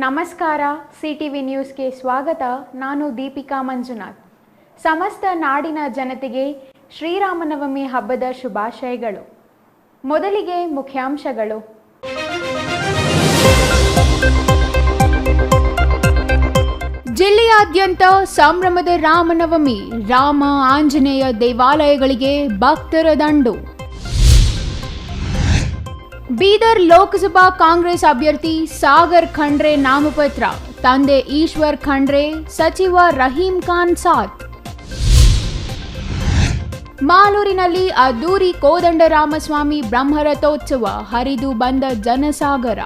ನಮಸ್ಕಾರ. ಸಿಟಿವಿ ನ್ಯೂಸ್ಗೆ ಸ್ವಾಗತ. ನಾನು ದೀಪಿಕಾ ಮಂಜುನಾಥ್. ಸಮಸ್ತ ನಾಡಿನ ಜನತೆಗೆ ಶ್ರೀರಾಮನವಮಿ ಹಬ್ಬದ ಶುಭಾಶಯಗಳು. ಮೊದಲಿಗೆ ಮುಖ್ಯಾಂಶಗಳು. ಜಿಲ್ಲೆಯಾದ್ಯಂತ ಸಂಭ್ರಮದ ರಾಮನವಮಿ. ರಾಮ ಆಂಜನೇಯ ದೇವಾಲಯಗಳಿಗೆ ಭಕ್ತರ ದಂಡು. ಬೀದರ್ ಲೋಕಸಭಾ ಕಾಂಗ್ರೆಸ್ ಅಭ್ಯರ್ಥಿ ಸಾಗರ್ ಖಂಡ್ರೆ ನಾಮಪತ್ರ. ತಂದೆ ಈಶ್ವರ್ ಖಂಡ್ರೆ, ಸಚಿವ ರಹೀಂ ಖಾನ್ ಸಾಥ್. ಮಾಲೂರಿನಲ್ಲಿ ಅದ್ದೂರಿ ಕೋದಂಡರಾಮಸ್ವಾಮಿ ಬ್ರಹ್ಮರಥೋತ್ಸವ. ಹರಿದು ಬಂದ ಜನಸಾಗರ.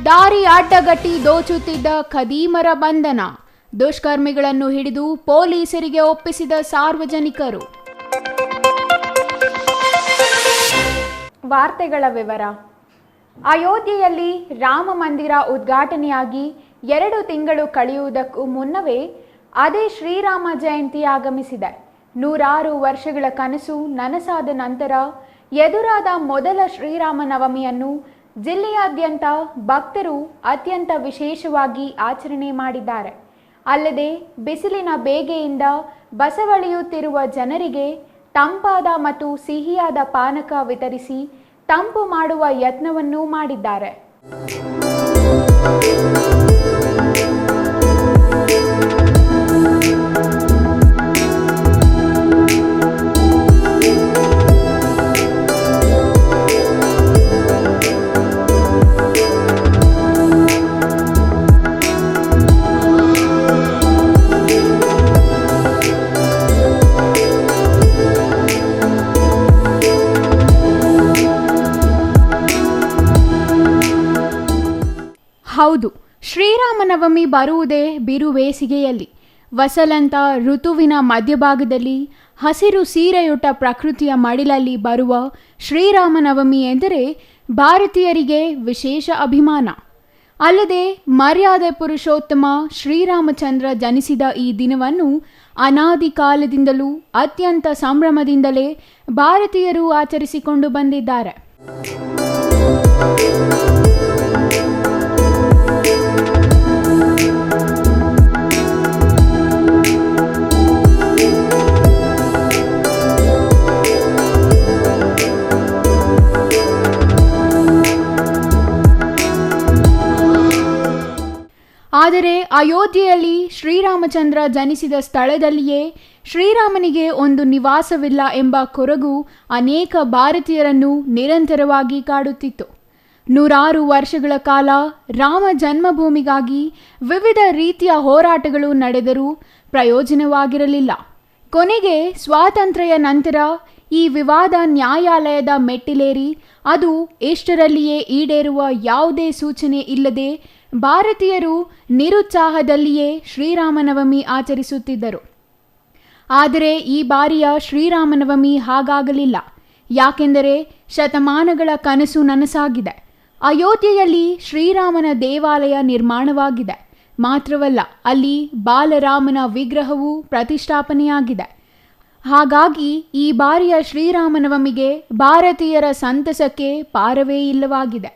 ದಾರಿ ಅಡ್ಡಗಟ್ಟಿ ದೋಚುತ್ತಿದ್ದ ಖದೀಮರ ಬಂಧನ. ದುಷ್ಕರ್ಮಿಗಳನ್ನು ಹಿಡಿದು ಪೊಲೀಸರಿಗೆ ಒಪ್ಪಿಸಿದ ಸಾರ್ವಜನಿಕರು. ವಾರ್ತೆಗಳ ವಿವರ. ಅಯೋಧ್ಯೆಯಲ್ಲಿ ರಾಮ ಮಂದಿರ ಉದ್ಘಾಟನೆಯಾಗಿ 2 ತಿಂಗಳು ಕಳೆಯುವುದಕ್ಕೂ ಮುನ್ನವೇ ಅದೇ ಶ್ರೀರಾಮ ಜಯಂತಿ ಆಗಮಿಸಿದೆ. 106 ವರ್ಷಗಳ ಕನಸು ನನಸಾದ ನಂತರ ಎದುರಾದ ಮೊದಲ ಶ್ರೀರಾಮನವಮಿಯನ್ನು ಜಿಲ್ಲೆಯಾದ್ಯಂತ ಭಕ್ತರು ಅತ್ಯಂತ ವಿಶೇಷವಾಗಿ ಆಚರಣೆ ಮಾಡಿದ್ದಾರೆ. ಅಲ್ಲದೆ ಬಿಸಿಲಿನ ಬೇಗೆಯಿಂದ ಬಸವಳಿಯುತ್ತಿರುವ ಜನರಿಗೆ ತಂಪಾದ ಮತ್ತು ಸಿಹಿಯಾದ ಪಾನಕ ವಿತರಿಸಿ ತಂಪು ಮಾಡುವ ಯತ್ನವನ್ನೂ ಮಾಡಿದ್ದಾರೆ. ಹೌದು, ಶ್ರೀರಾಮನವಮಿ ಬರುವುದೇ ಬಿರುಬೇಸಿಗೆಯಲ್ಲಿ. ವಸಂತ ಋತುವಿನ ಮಧ್ಯಭಾಗದಲ್ಲಿ ಹಸಿರು ಸೀರೆಯುಟ್ಟ ಪ್ರಕೃತಿಯ ಮಡಿಲಲ್ಲಿ ಬರುವ ಶ್ರೀರಾಮನವಮಿ ಎಂದರೆ ಭಾರತೀಯರಿಗೆ ವಿಶೇಷ ಅಭಿಮಾನ. ಅಲ್ಲದೆ ಮರ್ಯಾದೆ ಪುರುಷೋತ್ತಮ ಶ್ರೀರಾಮಚಂದ್ರ ಜನಿಸಿದ ಈ ದಿನವನ್ನು ಅನಾದಿ ಕಾಲದಿಂದಲೂ ಅತ್ಯಂತ ಸಂಭ್ರಮದಿಂದಲೇ ಭಾರತೀಯರು ಆಚರಿಸಿಕೊಂಡು ಬಂದಿದ್ದಾರೆ. ಆದರೆ ಅಯೋಧ್ಯೆಯಲ್ಲಿ ಶ್ರೀರಾಮಚಂದ್ರ ಜನಿಸಿದ ಸ್ಥಳದಲ್ಲಿಯೇ ಶ್ರೀರಾಮನಿಗೆ ಒಂದು ನಿವಾಸವಿಲ್ಲ ಎಂಬ ಕೊರಗು ಅನೇಕ ಭಾರತೀಯರನ್ನು ನಿರಂತರವಾಗಿ ಕಾಡುತ್ತಿತ್ತು. 106 ವರ್ಷಗಳ ಕಾಲ ರಾಮ ಜನ್ಮಭೂಮಿಗಾಗಿ ವಿವಿಧ ರೀತಿಯ ಹೋರಾಟಗಳು ನಡೆದರೂ ಪ್ರಯೋಜನವಾಗಿರಲಿಲ್ಲ. ಕೊನೆಗೆ ಸ್ವಾತಂತ್ರ್ಯ ನಂತರ ಈ ವಿವಾದ ನ್ಯಾಯಾಲಯದ ಮೆಟ್ಟಿಲೇರಿ ಅದು ಇಷ್ಟರಲ್ಲಿಯೇ ಈಡೇರುವ ಯಾವುದೇ ಸೂಚನೆ ಇಲ್ಲದೆ ಭಾರತೀಯರು ನಿರುತ್ಸಾಹದಲ್ಲಿಯೇ ಶ್ರೀರಾಮನವಮಿ ಆಚರಿಸುತ್ತಿದ್ದರು. ಆದರೆ ಈ ಬಾರಿಯ ಶ್ರೀರಾಮನವಮಿ ಹಾಗಾಗಲಿಲ್ಲ. ಯಾಕೆಂದರೆ ಶತಮಾನಗಳ ಕನಸು ನನಸಾಗಿದೆ. ಅಯೋಧ್ಯೆಯಲ್ಲಿ ಶ್ರೀರಾಮನ ದೇವಾಲಯ ನಿರ್ಮಾಣವಾಗಿದೆ. ಮಾತ್ರವಲ್ಲ, ಅಲ್ಲಿ ಬಾಲರಾಮನ ವಿಗ್ರಹವೂ ಪ್ರತಿಷ್ಠಾಪನೆಯಾಗಿದೆ. ಹಾಗಾಗಿ ಈ ಬಾರಿಯ ಶ್ರೀರಾಮನವಮಿಗೆ ಭಾರತೀಯರ ಸಂತಸಕ್ಕೆ ಪಾರವೇ ಇಲ್ಲವಾಗಿದೆ.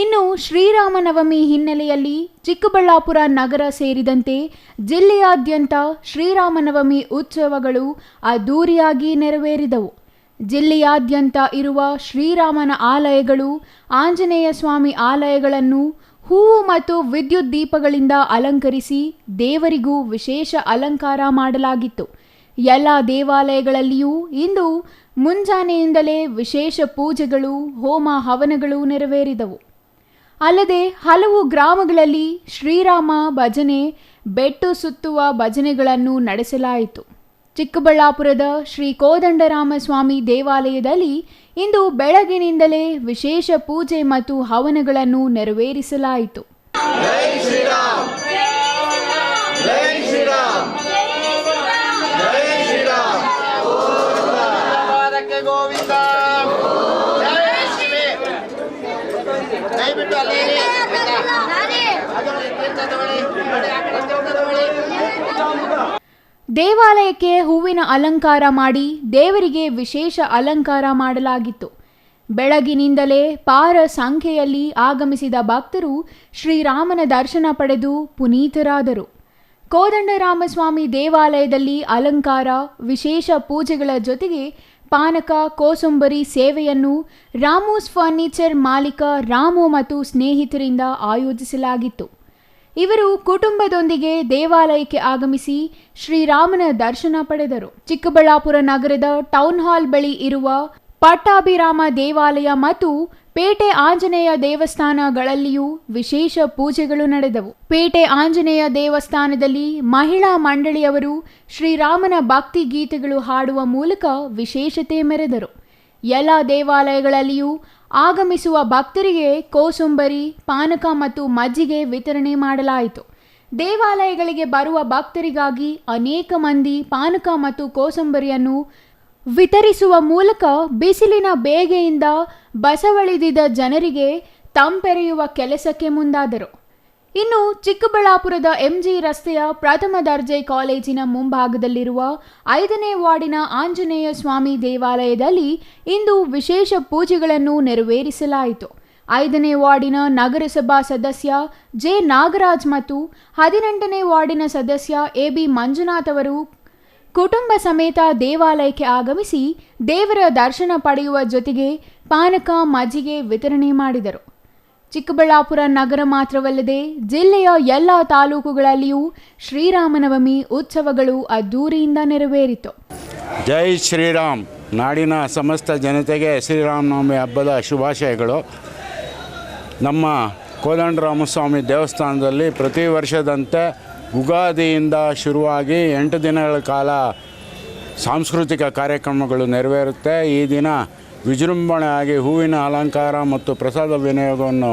ಇನ್ನು ಶ್ರೀರಾಮನವಮಿ ಹಿನ್ನೆಲೆಯಲ್ಲಿ ಚಿಕ್ಕಬಳ್ಳಾಪುರ ನಗರ ಸೇರಿದಂತೆ ಜಿಲ್ಲೆಯಾದ್ಯಂತ ಶ್ರೀರಾಮನವಮಿ ಉತ್ಸವಗಳು ಅದ್ದೂರಿಯಾಗಿ ನೆರವೇರಿದವು. ಜಿಲ್ಲೆಯಾದ್ಯಂತ ಇರುವ ಶ್ರೀರಾಮನ ಆಲಯಗಳು, ಆಂಜನೇಯ ಸ್ವಾಮಿ ಆಲಯಗಳನ್ನು ಹೂವು ಮತ್ತು ವಿದ್ಯುತ್ ದೀಪಗಳಿಂದ ಅಲಂಕರಿಸಿ ದೇವರಿಗೂ ವಿಶೇಷ ಅಲಂಕಾರ ಮಾಡಲಾಗಿತ್ತು. ಎಲ್ಲ ದೇವಾಲಯಗಳಲ್ಲಿಯೂ ಇಂದು ಮುಂಜಾನೆಯಿಂದಲೇ ವಿಶೇಷ ಪೂಜೆಗಳು, ಹೋಮ ಹವನಗಳು ನೆರವೇರಿದವು. ಅಲ್ಲದೆ ಹಲವು ಗ್ರಾಮಗಳಲ್ಲಿ ಶ್ರೀರಾಮ ಭಜನೆ, ಬೆಟ್ಟು ಸುತ್ತುವ ಭಜನೆಗಳನ್ನು ನಡೆಸಲಾಯಿತು. ಚಿಕ್ಕಬಳ್ಳಾಪುರದ ಶ್ರೀ ಕೋದಂಡರಾಮಸ್ವಾಮಿ ದೇವಾಲಯದಲ್ಲಿ ಇಂದು ಬೆಳಗಿನಿಂದಲೇ ವಿಶೇಷ ಪೂಜೆ ಮತ್ತು ಹವನಗಳನ್ನು ನೆರವೇರಿಸಲಾಯಿತು. ದೇವಾಲಯಕ್ಕೆ ಹೂವಿನ ಅಲಂಕಾರ ಮಾಡಿ ದೇವರಿಗೆ ವಿಶೇಷ ಅಲಂಕಾರ ಮಾಡಲಾಗಿತ್ತು. ಬೆಳಗಿನಿಂದಲೇ ಪಾರ ಸಂಖ್ಯೆಯಲ್ಲಿ ಆಗಮಿಸಿದ ಭಕ್ತರು ಶ್ರೀರಾಮನ ದರ್ಶನ ಪಡೆದು ಪುನೀತರಾದರು. ಕೋದಂಡರಾಮಸ್ವಾಮಿ ದೇವಾಲಯದಲ್ಲಿ ಅಲಂಕಾರ, ವಿಶೇಷ ಪೂಜೆಗಳ ಜೊತೆಗೆ ಪಾನಕ, ಕೋಸಂಬರಿ ಸೇವೆಯನ್ನು ರಾಮೂಸ್ ಫರ್ನಿಚರ್ ಮಾಲೀಕ ರಾಮು ಮತ್ತು ಸ್ನೇಹಿತರಿಂದ ಆಯೋಜಿಸಲಾಗಿತ್ತು. ಇವರು ಕುಟುಂಬದೊಂದಿಗೆ ದೇವಾಲಯಕ್ಕೆ ಆಗಮಿಸಿ ಶ್ರೀರಾಮನ ದರ್ಶನ ಪಡೆದರು. ಚಿಕ್ಕಬಳ್ಳಾಪುರ ನಗರದ ಟೌನ್ ಹಾಲ್ ಬಳಿ ಇರುವ ಪಟ್ಟಾಭಿರಾಮ ದೇವಾಲಯ ಮತ್ತು ಪೇಟೆ ಆಂಜನೇಯ ದೇವಸ್ಥಾನಗಳಲ್ಲಿಯೂ ವಿಶೇಷ ಪೂಜೆಗಳು ನಡೆದವು. ಪೇಟೆ ಆಂಜನೇಯ ದೇವಸ್ಥಾನದಲ್ಲಿ ಮಹಿಳಾ ಮಂಡಳಿಯವರು ಶ್ರೀರಾಮನ ಭಕ್ತಿ ಗೀತೆಗಳು ಹಾಡುವ ಮೂಲಕ ವಿಶೇಷತೆ ಮೆರೆದರು. ಎಲ್ಲ ದೇವಾಲಯಗಳಲ್ಲಿಯೂ ಆಗಮಿಸುವ ಭಕ್ತರಿಗೆ ಕೋಸಂಬರಿ, ಪಾನಕ ಮತ್ತು ಮಜ್ಜಿಗೆ ವಿತರಣೆ ಮಾಡಲಾಯಿತು. ದೇವಾಲಯಗಳಿಗೆ ಬರುವ ಭಕ್ತರಿಗಾಗಿ ಅನೇಕ ಮಂದಿ ಪಾನಕ ಮತ್ತು ಕೋಸಂಬರಿಯನ್ನು ವಿತರಿಸುವ ಮೂಲಕ ಬಿಸಿಲಿನ ಬೇಗೆಯಿಂದ ಬಸವಳಿದಿದ್ದ ಜನರಿಗೆ ತಂಪೆರೆಯುವ ಕೆಲಸಕ್ಕೆ ಮುಂದಾದರು. ಇನ್ನು ಚಿಕ್ಕಬಳ್ಳಾಪುರದ ಎಂಜಿ ರಸ್ತೆಯ ಪ್ರಥಮ ದರ್ಜೆ ಕಾಲೇಜಿನ ಮುಂಭಾಗದಲ್ಲಿರುವ 5ನೇ ವಾರ್ಡಿನ ಆಂಜನೇಯ ಸ್ವಾಮಿ ದೇವಾಲಯದಲ್ಲಿ ಇಂದು ವಿಶೇಷ ಪೂಜೆಗಳನ್ನು ನೆರವೇರಿಸಲಾಯಿತು. 5ನೇ ವಾರ್ಡಿನ ನಗರಸಭಾ ಸದಸ್ಯ ಜೆ ನಾಗರಾಜ್ ಮತ್ತು 18ನೇ ವಾರ್ಡಿನ ಸದಸ್ಯ ಎಬಿ ಮಂಜುನಾಥ್ ಅವರು ಕುಟುಂಬ ಸಮೇತ ದೇವಾಲಯಕ್ಕೆ ಆಗಮಿಸಿ ದೇವರ ದರ್ಶನ ಪಡೆಯುವ ಜೊತೆಗೆ ಪಾನಕ, ಮಜ್ಜಿಗೆ ವಿತರಣೆ ಮಾಡಿದರು. ಚಿಕ್ಕಬಳ್ಳಾಪುರ ನಗರ ಮಾತ್ರವಲ್ಲದೆ ಜಿಲ್ಲೆಯ ಎಲ್ಲ ತಾಲೂಕುಗಳಲ್ಲಿಯೂ ಶ್ರೀರಾಮನವಮಿ ಉತ್ಸವಗಳು ಅದ್ದೂರಿಯಿಂದ ನೆರವೇರಿತು. ಜೈ ಶ್ರೀರಾಮ್. ನಾಡಿನ ಸಮಸ್ತ ಜನತೆಗೆ ಶ್ರೀರಾಮನವಮಿ ಹಬ್ಬದ ಶುಭಾಶಯಗಳು. ನಮ್ಮ ಕೋದಂಡರಾಮಸ್ವಾಮಿ ದೇವಸ್ಥಾನದಲ್ಲಿ ಪ್ರತಿ ವರ್ಷದಂತೆ ಉಗಾದಿಯಿಂದ ಶುರುವಾಗಿ 8 ದಿನಗಳ ಕಾಲ ಸಾಂಸ್ಕೃತಿಕ ಕಾರ್ಯಕ್ರಮಗಳು ನೆರವೇರುತ್ತೆ. ಈ ದಿನ ವಿಜೃಂಭಣೆಯಾಗಿ ಹೂವಿನ ಅಲಂಕಾರ ಮತ್ತು ಪ್ರಸಾದ ವಿನಿಯೋಗವನ್ನು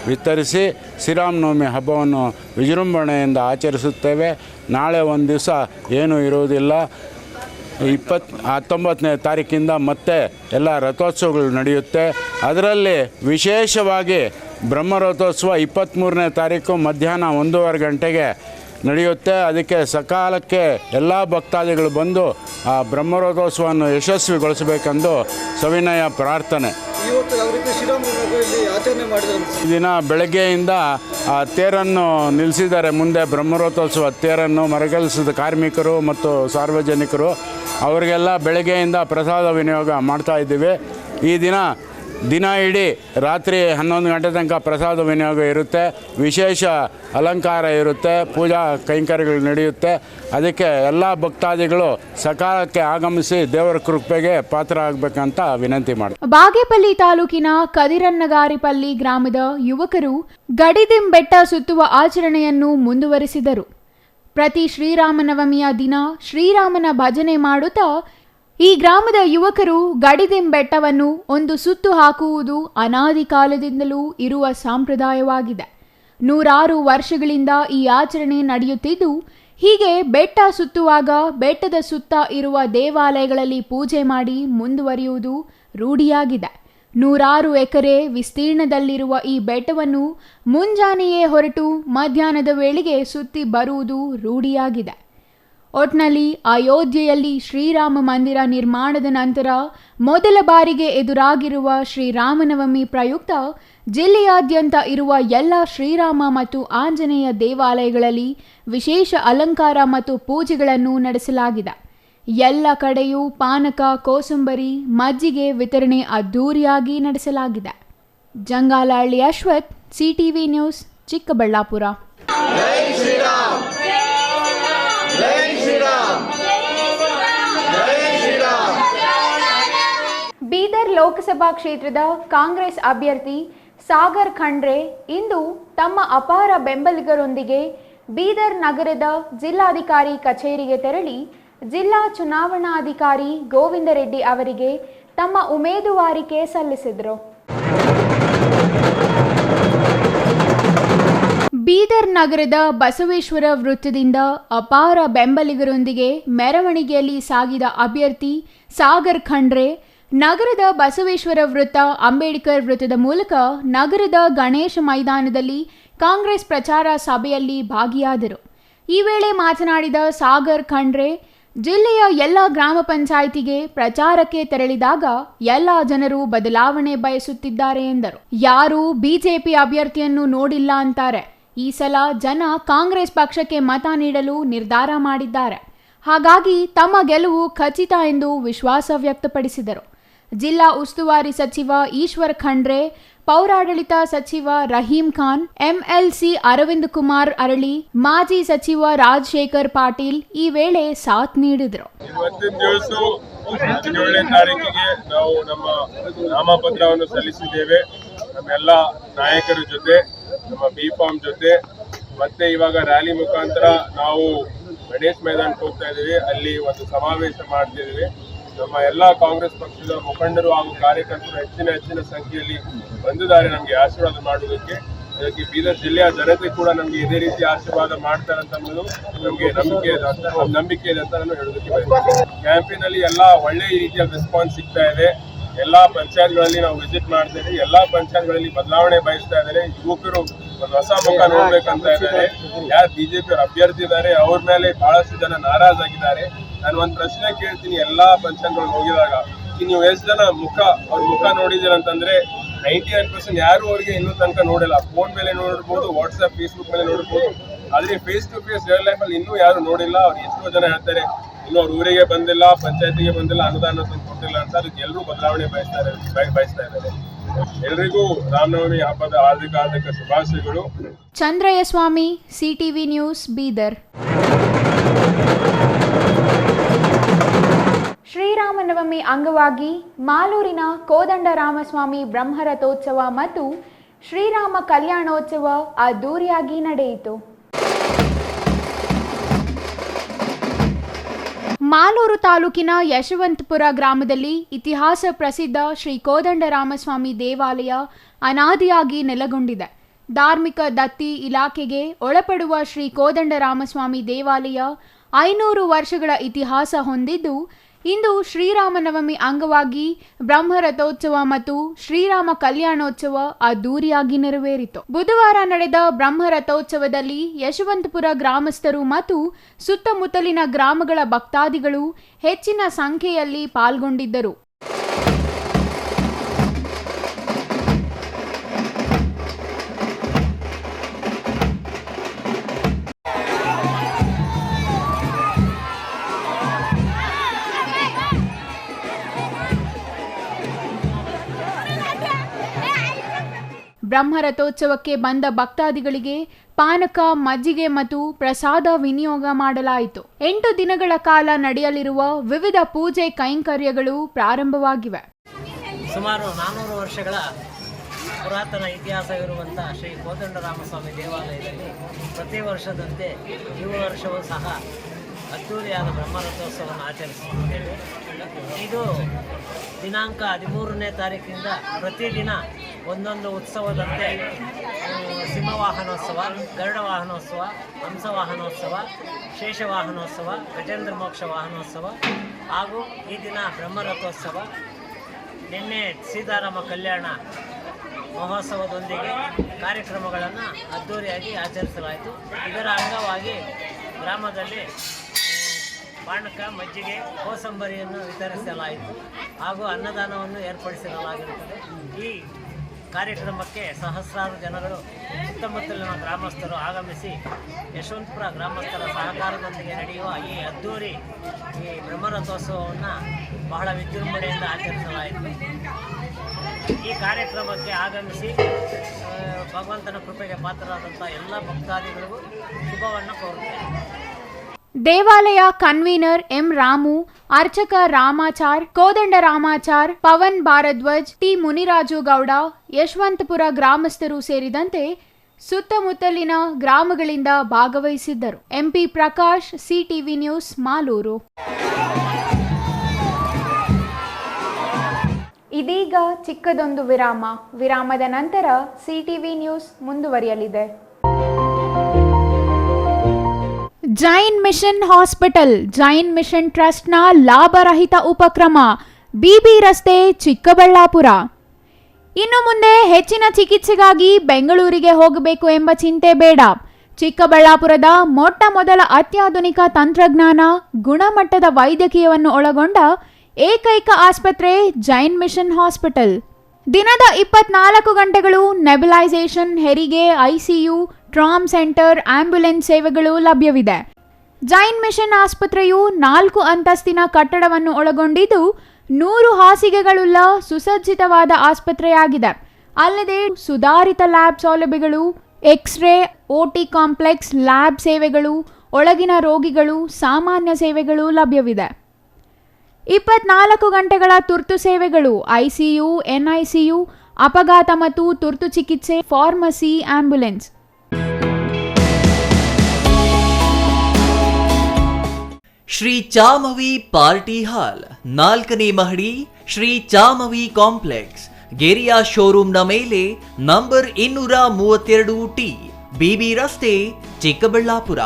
ವಿತರಿಸಿ ಶ್ರೀರಾಮನವಮಿ ಹಬ್ಬವನ್ನು ವಿಜೃಂಭಣೆಯಿಂದ ಆಚರಿಸುತ್ತೇವೆ. ನಾಳೆ ಒಂದು ದಿವಸ ಏನೂ ಇರುವುದಿಲ್ಲ. 19ನೇ ತಾರೀಕಿಂದ ಮತ್ತೆ ಎಲ್ಲ ರಥೋತ್ಸವಗಳು ನಡೆಯುತ್ತೆ. ಅದರಲ್ಲಿ ವಿಶೇಷವಾಗಿ ಬ್ರಹ್ಮರಥೋತ್ಸವ 23ನೇ ತಾರೀಕು ಮಧ್ಯಾಹ್ನ 1:15 ಗಂಟೆಗೆ ನಡೆಯುತ್ತೆ. ಅದಕ್ಕೆ ಸಕಾಲಕ್ಕೆ ಎಲ್ಲ ಭಕ್ತಾದಿಗಳು ಬಂದು ಆ ಬ್ರಹ್ಮರಥೋತ್ಸವವನ್ನು ಯಶಸ್ವಿಗೊಳಿಸಬೇಕೆಂದು ಸವಿನಯ ಪ್ರಾರ್ಥನೆ. ಈ ದಿನ ಬೆಳಗ್ಗೆಯಿಂದ ಆ ತೇರನ್ನು ನಿಲ್ಲಿಸಿದ್ದಾರೆ. ಮುಂದೆ ಬ್ರಹ್ಮರಥೋತ್ಸವ ತೇರನ್ನು ಮರಗೆಲಸದ ಕಾರ್ಮಿಕರು ಮತ್ತು ಸಾರ್ವಜನಿಕರು ಅವರಿಗೆಲ್ಲ ಬೆಳಗ್ಗೆಯಿಂದ ಪ್ರಸಾದ ವಿನಿಯೋಗ ಮಾಡ್ತಾ ಇದ್ದೀವಿ. ಈ ದಿನ ಇಡೀ ರಾತ್ರಿ 11 ಗಂಟೆ ತನಕ ಪ್ರಸಾದ ವಿನಿಯೋಗ ಇರುತ್ತೆ. ವಿಶೇಷ ಅಲಂಕಾರ ಇರುತ್ತೆ, ಪೂಜಾ ಕೈಂಕರ್ಯಗಳು ನಡೆಯುತ್ತೆ. ಅದಕ್ಕೆ ಎಲ್ಲ ಭಕ್ತಾದಿಗಳು ಸಕಾಲಕ್ಕೆ ಆಗಮಿಸಿ ದೇವರ ಕೃಪೆಗೆ ಪಾತ್ರ ಆಗಬೇಕಂತ ವಿನಂತಿ ಮಾಡಿ. ಬಾಗೇಪಲ್ಲಿ ತಾಲೂಕಿನ ಕದಿರನ್ನಗಾರಿಪಲ್ಲಿ ಗ್ರಾಮದ ಯುವಕರು ಗಡಿದಿಂ ಬೆಟ್ಟ ಸುತ್ತುವ ಆಚರಣೆಯನ್ನು ಮುಂದುವರಿಸಿದರು. ಪ್ರತಿ ಶ್ರೀರಾಮನವಮಿಯ ದಿನ ಶ್ರೀರಾಮನ ಭಜನೆ ಮಾಡುತ್ತಾ ಈ ಗ್ರಾಮದ ಯುವಕರು ಗಡಿದಿಂ ಬೆಟ್ಟವನ್ನು ಒಂದು ಸುತ್ತು ಹಾಕುವುದು ಅನಾದಿ ಕಾಲದಿಂದಲೂ ಇರುವ ಸಂಪ್ರದಾಯವಾಗಿದೆ. 100 ವರ್ಷಗಳಿಂದ ಈ ಆಚರಣೆ ನಡೆಯುತ್ತಿದ್ದು, ಹೀಗೆ ಬೆಟ್ಟ ಸುತ್ತುವಾಗ ಬೆಟ್ಟದ ಸುತ್ತ ಇರುವ ದೇವಾಲಯಗಳಲ್ಲಿ ಪೂಜೆ ಮಾಡಿ ಮುಂದುವರಿಯುವುದು ರೂಢಿಯಾಗಿದೆ. 100 ಎಕರೆ ವಿಸ್ತೀರ್ಣದಲ್ಲಿರುವ ಈ ಬೆಟ್ಟವನ್ನು ಮುಂಜಾನೆಯೇ ಹೊರಟು ಮಧ್ಯಾಹ್ನದ ವೇಳೆಗೆ ಸುತ್ತಿ ಬರುವುದು ರೂಢಿಯಾಗಿದೆ. ಒಟ್ನಲ್ಲಿ ಅಯೋಧ್ಯೆಯಲ್ಲಿ ಶ್ರೀರಾಮ ಮಂದಿರ ನಿರ್ಮಾಣದ ನಂತರ ಮೊದಲ ಬಾರಿಗೆ ಎದುರಾಗಿರುವ ಶ್ರೀರಾಮನವಮಿ ಪ್ರಯುಕ್ತ ಜಿಲ್ಲೆಯಾದ್ಯಂತ ಇರುವ ಎಲ್ಲ ಶ್ರೀರಾಮ ಮತ್ತು ಆಂಜನೇಯ ದೇವಾಲಯಗಳಲ್ಲಿ ವಿಶೇಷ ಅಲಂಕಾರ ಮತ್ತು ಪೂಜೆಗಳನ್ನು ನಡೆಸಲಾಗಿದೆ. ಎಲ್ಲ ಕಡೆಯೂ ಪಾನಕ, ಕೋಸಂಬರಿ, ಮಜ್ಜಿಗೆ ವಿತರಣೆ ಅದ್ದೂರಿಯಾಗಿ ನಡೆಸಲಾಗಿದೆ. Jangalahalli Ashwath, CTV news, Chikkaballapur. ಬೀದರ್ ಲೋಕಸಭಾ ಕ್ಷೇತ್ರದ ಕಾಂಗ್ರೆಸ್ ಅಭ್ಯರ್ಥಿ ಸಾಗರ್ ಖಂಡ್ರೆ ಇಂದು ತಮ್ಮ ಅಪಾರ ಬೆಂಬಲಿಗರೊಂದಿಗೆ ಬೀದರ್ ನಗರದ ಜಿಲ್ಲಾಧಿಕಾರಿ ಕಚೇರಿಗೆ ತೆರಳಿ ಜಿಲ್ಲಾ ಚುನಾವಣಾಧಿಕಾರಿ ಗೋವಿಂದ ರೆಡ್ಡಿ ಅವರಿಗೆ ತಮ್ಮ ಉಮೇದುವಾರಿಕೆ ಸಲ್ಲಿಸಿದರು. ಬೀದರ್ ನಗರದ ಬಸವೇಶ್ವರ ವೃತ್ತದಿಂದ ಅಪಾರ ಬೆಂಬಲಿಗರೊಂದಿಗೆ ಮೆರವಣಿಗೆಯಲ್ಲಿ ಸಾಗಿದ ಅಭ್ಯರ್ಥಿ ಸಾಗರ್ ಖಂಡ್ರೆ ನಗರದ ಬಸವೇಶ್ವರ ವೃತ್ತ, ಅಂಬೇಡ್ಕರ್ ವೃತ್ತದ ಮೂಲಕ ನಗರದ ಗಣೇಶ ಮೈದಾನದಲ್ಲಿ ಕಾಂಗ್ರೆಸ್ ಪ್ರಚಾರ ಸಭೆಯಲ್ಲಿ ಭಾಗಿಯಾದರು. ಈ ವೇಳೆ ಮಾತನಾಡಿದ ಸಾಗರ್ ಖಂಡ್ರೆ, ಜಿಲ್ಲೆಯ ಎಲ್ಲ ಗ್ರಾಮ ಪಂಚಾಯಿತಿಗೆ ಪ್ರಚಾರಕ್ಕೆ ತೆರಳಿದಾಗ ಎಲ್ಲ ಜನರು ಬದಲಾವಣೆ ಬಯಸುತ್ತಿದ್ದಾರೆ ಎಂದರು. ಯಾರೂ ಬಿಜೆಪಿ ಅಭ್ಯರ್ಥಿಯನ್ನು ನೋಡಿಲ್ಲ ಅಂತಾರೆ. ಈ ಸಲ ಜನ ಕಾಂಗ್ರೆಸ್ ಪಕ್ಷಕ್ಕೆ ಮತ ನೀಡಲು ನಿರ್ಧಾರ ಮಾಡಿದ್ದಾರೆ. ಹಾಗಾಗಿ ತಮ್ಮ ಗೆಲುವು ಖಚಿತ ಎಂದು ವಿಶ್ವಾಸ ವ್ಯಕ್ತಪಡಿಸಿದರು. ಜಿಲ್ಲಾ ಉಸ್ತುವಾರಿ ಸಚಿವ ಈಶ್ವರ್ ಖಂಡ್ರೆ, ಪೌರಾಡಳಿತ ಸಚಿವ ರಹೀಂ ಖಾನ್, ಎಂಎಲ್ಸಿ ಅರವಿಂದ್ ಕುಮಾರ್ ಅರಳಿ, ಮಾಜಿ ಸಚಿವ ರಾಜಶೇಖರ್ ಪಾಟೀಲ್ ಈ ವೇಳೆ ಸಾಥ್ ನೀಡಿದರು. ಇವತ್ತಿನ ದಿವಸ 17ನೇ ತಾರೀಕಿಗೆ ನಾವು ನಮ್ಮ ನಾಮಪತ್ರವನ್ನು ಸಲ್ಲಿಸಿದ್ದೇವೆ. ನಮ್ಮೆಲ್ಲ ನಾಯಕರ ಜೊತೆ, ನಮ್ಮ ಬಿಫಾರ್ಮ್ ಜೊತೆ, ಮತ್ತೆ ಇವಾಗ ರ್ಯಾಲಿ ಮುಖಾಂತರ ನಾವು ಗಣೇಶ್ ಮೈದಾನಕ್ಕೆ ಹೋಗ್ತಾ ಇದ್ದೀವಿ. ಅಲ್ಲಿ ಒಂದು ಸಮಾವೇಶ ಮಾಡ್ತಿದ್ದೀವಿ. ನಮ್ಮ ಎಲ್ಲ ಕಾಂಗ್ರೆಸ್ ಪಕ್ಷದ ಮುಖಂಡರು ಹಾಗೂ ಕಾರ್ಯಕರ್ತರು ಹೆಚ್ಚಿನ ಸಂಖ್ಯೆಯಲ್ಲಿ ಬಂದಿದ್ದಾರೆ ನಮಗೆ ಆಶೀರ್ವಾದ ಮಾಡುವುದಕ್ಕೆ. ಅದಕ್ಕೆ ಬೀದರ್ ಜಿಲ್ಲೆಯ ಜನತೆ ಕೂಡ ನಮಗೆ ಇದೇ ರೀತಿ ಆಶೀರ್ವಾದ ಮಾಡ್ತಾರೆ ಅಂತ ಅನ್ನೋದು ನಮಗೆ ನಂಬಿಕೆ ಇದೆ ಅಂತ ನಾನು ಹೇಳೋದಕ್ಕೆ ಬಯಸ್ತೇನೆ. ಕ್ಯಾಂಪೇನಲ್ಲಿ ಎಲ್ಲ ಒಳ್ಳೆ ರೀತಿಯ ರೆಸ್ಪಾನ್ಸ್ ಸಿಗ್ತಾ ಇದೆ. ಎಲ್ಲ ಪಂಚಾಯತ್ಗಳಲ್ಲಿ ನಾವು ವಿಸಿಟ್ ಮಾಡ್ತೇವೆ. ಎಲ್ಲ ಪಂಚಾಯತ್ಗಳಲ್ಲಿ ಬದಲಾವಣೆ ಬಯಸ್ತಾ ಇದ್ದಾರೆ. ಯುವಕರು ಒಂದು ಹೊಸ ಮುಖ ನೋಡ್ಬೇಕಂತ ಇದ್ದಾರೆ. ಯಾರು ಬಿಜೆಪಿ ಅಭ್ಯರ್ಥಿ ಇದ್ದಾರೆ ಅವ್ರ ಮೇಲೆ ಬಹಳಷ್ಟು ಜನ ನಾರಾಜಾಗಿದ್ದಾರೆ. ನಾನು ಒಂದು ಪ್ರಶ್ನೆ ಕೇಳ್ತೀನಿ, ಎಲ್ಲಾ ಪಂಚಾಯತ್ಗಳಿಗೆ ಹೋಗಿದಾಗ ನೀವು ಎಷ್ಟು ಜನ ಅವ್ರ ಮುಖ ನೋಡಿದ್ದೀರ ಅಂತಂದ್ರೆ 99% ಯಾರು ಅವ್ರಿಗೆ ಇನ್ನೂ ತನಕ ನೋಡಿಲ್ಲ. ಫೋನ್ ಮೇಲೆ ನೋಡಿರ್ಬೋದು, ವಾಟ್ಸ್ಆಪ್ ಫೇಸ್ಬುಕ್ ಮೇಲೆ ನೋಡಿರ್ಬೋದು, ಆದ್ರೆ face to face real life ಅಲ್ಲಿ ಇನ್ನೂ ಯಾರು ನೋಡಿಲ್ಲ. ಅವ್ರು ಎಷ್ಟೋ ಜನ ಹೇಳ್ತಾರೆ ಇನ್ನು ಅವ್ರ ಊರಿಗೆ ಬಂದಿಲ್ಲ, ಪಂಚಾಯತಿಗೆ ಬಂದಿಲ್ಲ, ಅನುದಾನ ಕೊಟ್ಟಿಲ್ಲ ಅಂತ. ಅದಕ್ಕೆ ಎಲ್ಲರೂ ಬದಲಾವಣೆ ಬಯಸ್ತಾ ಇದ್ದಾರೆ. ಎಲ್ರಿಗೂ ರಾಮನವಮಿ ಹಬ್ಬದ ಹಾರ್ದಿಕ ಶುಭಾಶಯಗಳು. ಚಂದ್ರಯ್ಯ ಸ್ವಾಮಿ, ಸಿಟಿವಿ ನ್ಯೂಸ್, ಬೀದರ್. ಶ್ರೀರಾಮನವಮಿ ಅಂಗವಾಗಿ ಮಾಲೂರಿನ ಕೋದಂಡರಾಮಸ್ವಾಮಿ ಬ್ರಹ್ಮರಥೋತ್ಸವ ಮತ್ತು ಶ್ರೀರಾಮ ಕಲ್ಯಾಣೋತ್ಸವ ಅದ್ದೂರಿಯಾಗಿ ನಡೆಯಿತು. ಮಾಲೂರು ತಾಲೂಕಿನ ಯಶವಂತಪುರ ಗ್ರಾಮದಲ್ಲಿ ಇತಿಹಾಸ ಪ್ರಸಿದ್ಧ ಶ್ರೀ ಕೋದಂಡರಾಮಸ್ವಾಮಿ ದೇವಾಲಯ ಅನಾದಿಯಾಗಿ ನೆಲೆಗೊಂಡಿದೆ. ಧಾರ್ಮಿಕ ದತ್ತಿ ಇಲಾಖೆಗೆ ಒಳಪಡುವ ಶ್ರೀ ಕೋದಂಡರಾಮಸ್ವಾಮಿ ದೇವಾಲಯ 500 ವರ್ಷಗಳ ಇತಿಹಾಸ ಹೊಂದಿದ್ದು, ಇಂದು ಶ್ರೀರಾಮನವಮಿ ಅಂಗವಾಗಿ ಬ್ರಹ್ಮರಥೋತ್ಸವ ಮತ್ತು ಶ್ರೀರಾಮ ಕಲ್ಯಾಣೋತ್ಸವ ಅದ್ದೂರಿಯಾಗಿ ನೆರವೇರಿತು. ಬುಧವಾರ ನಡೆದ ಬ್ರಹ್ಮರಥೋತ್ಸವದಲ್ಲಿ ಯಶವಂತಪುರ ಗ್ರಾಮಸ್ಥರು ಮತ್ತು ಸುತ್ತಮುತ್ತಲಿನ ಗ್ರಾಮಗಳ ಭಕ್ತಾದಿಗಳು ಹೆಚ್ಚಿನ ಸಂಖ್ಯೆಯಲ್ಲಿ ಪಾಲ್ಗೊಂಡಿದ್ದರು. ಬ್ರಹ್ಮರಥೋತ್ಸವಕ್ಕೆ ಬಂದ ಭಕ್ತಾದಿಗಳಿಗೆ ಪಾನಕ, ಮಜ್ಜಿಗೆ ಮತ್ತು ಪ್ರಸಾದ ವಿನಿಯೋಗ ಮಾಡಲಾಯಿತು. 8 ದಿನಗಳ ಕಾಲ ನಡೆಯಲಿರುವ ವಿವಿಧ ಪೂಜೆ ಕೈಂಕರ್ಯಗಳು ಪ್ರಾರಂಭವಾಗಿವೆ. ಸುಮಾರು 400 ವರ್ಷಗಳ ಪುರಾತನ ಇತಿಹಾಸವಿರುವಂಥ ಶ್ರೀ ಕೋದಂಡರಾಮಸ್ವಾಮಿ ದೇವಾಲಯದಲ್ಲಿ ಪ್ರತಿ ವರ್ಷದಂತೆ ಈ ವರ್ಷವೂ ಸಹ ಅದ್ದೂರಿಯಾದ ಬ್ರಹ್ಮರಥೋತ್ಸವವನ್ನು ಆಚರಿಸುತ್ತಿದ್ದೇವೆ. ಇದು ದಿನಾಂಕ 13ನೇ ತಾರೀಕಿನಿಂದ ಪ್ರತಿದಿನ ಒಂದೊಂದು ಉತ್ಸವದಂತೆ ಸಿಂಹವಾಹನೋತ್ಸವ, ಗರುಡ ವಾಹನೋತ್ಸವ, ಹಂಸವಾಹನೋತ್ಸವ, ಶೇಷವಾಹನೋತ್ಸವ, ಗಜೇಂದ್ರ ಮೋಕ್ಷ ವಾಹನೋತ್ಸವ ಹಾಗೂ ಈ ದಿನ ಬ್ರಹ್ಮರಥೋತ್ಸವ, ನಿನ್ನೆ ಸೀತಾರಾಮ ಕಲ್ಯಾಣ ಮಹೋತ್ಸವದೊಂದಿಗೆ ಕಾರ್ಯಕ್ರಮಗಳನ್ನು ಅದ್ದೂರಿಯಾಗಿ ಆಚರಿಸಲಾಯಿತು. ಇದರ ಅಂಗವಾಗಿ ಗ್ರಾಮದಲ್ಲಿ ಪಾನಕ, ಮಜ್ಜಿಗೆ, ಕೋಸಂಬರಿಯನ್ನು ವಿತರಿಸಲಾಯಿತು ಹಾಗೂ ಅನ್ನದಾನವನ್ನು ಏರ್ಪಡಿಸಲಾಗಿರುತ್ತದೆ. ಈ ಕಾರ್ಯಕ್ರಮಕ್ಕೆ ಸಹಸ್ರಾರು ಜನಗಳು ಸುತ್ತಮುತ್ತಲಿನ ಗ್ರಾಮಸ್ಥರು ಆಗಮಿಸಿ ಯಶವಂತಪುರ ಗ್ರಾಮಸ್ಥರ ಸಹಕಾರದೊಂದಿಗೆ ನಡೆಯುವ ಈ ಅದ್ದೂರಿ ಬ್ರಹ್ಮರಥೋತ್ಸವವನ್ನು ಬಹಳ ವಿಜೃಂಭಣೆಯಿಂದ ಆಚರಿಸಲಾಯಿತು. ಈ ಕಾರ್ಯಕ್ರಮಕ್ಕೆ ಆಗಮಿಸಿ ಭಗವಂತನ ಕೃಪೆಗೆ ಪಾತ್ರರಾದಂಥ ಎಲ್ಲ ಭಕ್ತಾದಿಗಳಿಗೂ ಶುಭವನ್ನು ಕೋರುತ್ತೇನೆ. ದೇವಾಲಯ ಕನ್ವೀನರ್ ಎಂ ರಾಮು, ಅರ್ಚಕ ರಾಮಾಚಾರ್, ಕೋದಂಡ ರಾಮಾಚಾರ್, ಪವನ್ ಭಾರದ್ವಾಜ್, ಟಿ ಮುನಿರಾಜು ಗೌಡ, ಯಶವಂತಪುರ ಗ್ರಾಮಸ್ಥರು ಸೇರಿದಂತೆ ಸುತ್ತಮುತ್ತಲಿನ ಗ್ರಾಮಗಳಿಂದ ಭಾಗವಹಿಸಿದ್ದರು. MP Prakash, CTV news, Malur. ಇದೀಗ ಚಿಕ್ಕದೊಂದು ವಿರಾಮದ ನಂತರ ಸಿಟಿವಿ ನ್ಯೂಸ್ ಮುಂದುವರಿಯಲಿದೆ. Jain mission hospital, Jain mission ಟ್ರಸ್ಟ್ನ ಲಾಭರಹಿತ ಉಪಕ್ರಮ, ಬಿಬಿ ರಸ್ತೆ, ಚಿಕ್ಕಬಳ್ಳಾಪುರ. ಇನ್ನು ಮುಂದೆ ಹೆಚ್ಚಿನ ಚಿಕಿತ್ಸೆಗಾಗಿ ಬೆಂಗಳೂರಿಗೆ ಹೋಗಬೇಕು ಎಂಬ ಚಿಂತೆ ಬೇಡ. ಚಿಕ್ಕಬಳ್ಳಾಪುರದ ಮೊಟ್ಟ ಮೊದಲ ಅತ್ಯಾಧುನಿಕ ತಂತ್ರಜ್ಞಾನ, ಗುಣಮಟ್ಟದ ವೈದ್ಯಕೀಯವನ್ನು ಒಳಗೊಂಡ ಏಕೈಕ ಆಸ್ಪತ್ರೆ ಜೈನ್ ಮಿಷನ್ ಹಾಸ್ಪಿಟಲ್. ದಿನದ 24 ಗಂಟೆಗಳು ನೆಬುಲೈಸೇಷನ್, ಹೆರಿಗೆ, ಐಸಿಯು, ಟ್ರಾಮ್ ಸೆಂಟರ್, ಆಂಬ್ಯುಲೆನ್ಸ್ ಸೇವೆಗಳು ಲಭ್ಯವಿದೆ. ಜೈನ್ ಮಿಷನ್ ಆಸ್ಪತ್ರೆಯು 4 ಅಂತಸ್ತಿನ ಕಟ್ಟಡವನ್ನು ಒಳಗೊಂಡಿದ್ದು 100 ಹಾಸಿಗೆಗಳುಳ್ಳ ಸುಸಜ್ಜಿತವಾದ ಆಸ್ಪತ್ರೆಯಾಗಿದೆ. ಅಲ್ಲದೆ ಸುಧಾರಿತ ಲ್ಯಾಬ್ ಸೌಲಭ್ಯಗಳು, ಎಕ್ಸ್ರೇ, ಓಟಿ ಕಾಂಪ್ಲೆಕ್ಸ್, ಲ್ಯಾಬ್ ಸೇವೆಗಳು, ಒಳಗಿನ ರೋಗಿಗಳು, ಸಾಮಾನ್ಯ ಸೇವೆಗಳು ಲಭ್ಯವಿದೆ. 24 ಗಂಟೆಗಳ ತುರ್ತು ಸೇವೆಗಳು, ಐಸಿಯು, ಎನ್ಐಸಿಯು, ಅಪಘಾತ ಮತ್ತು ತುರ್ತು ಚಿಕಿತ್ಸೆ, pharmacy, ambulance. Shri Chamavi party hall, 4ನೇ ಮಹಡಿ, ಶ್ರೀ ಚಾಮವಿ ಕಾಂಪ್ಲೆಕ್ಸ್, ಗೆರಿಯಾ ಶೋರೂಮ್ನ ಮೇಲೆ, ನಂಬರ್ 232T, ಬಿಬಿ ರಸ್ತೆ, ಚಿಕ್ಕಬಳ್ಳಾಪುರ.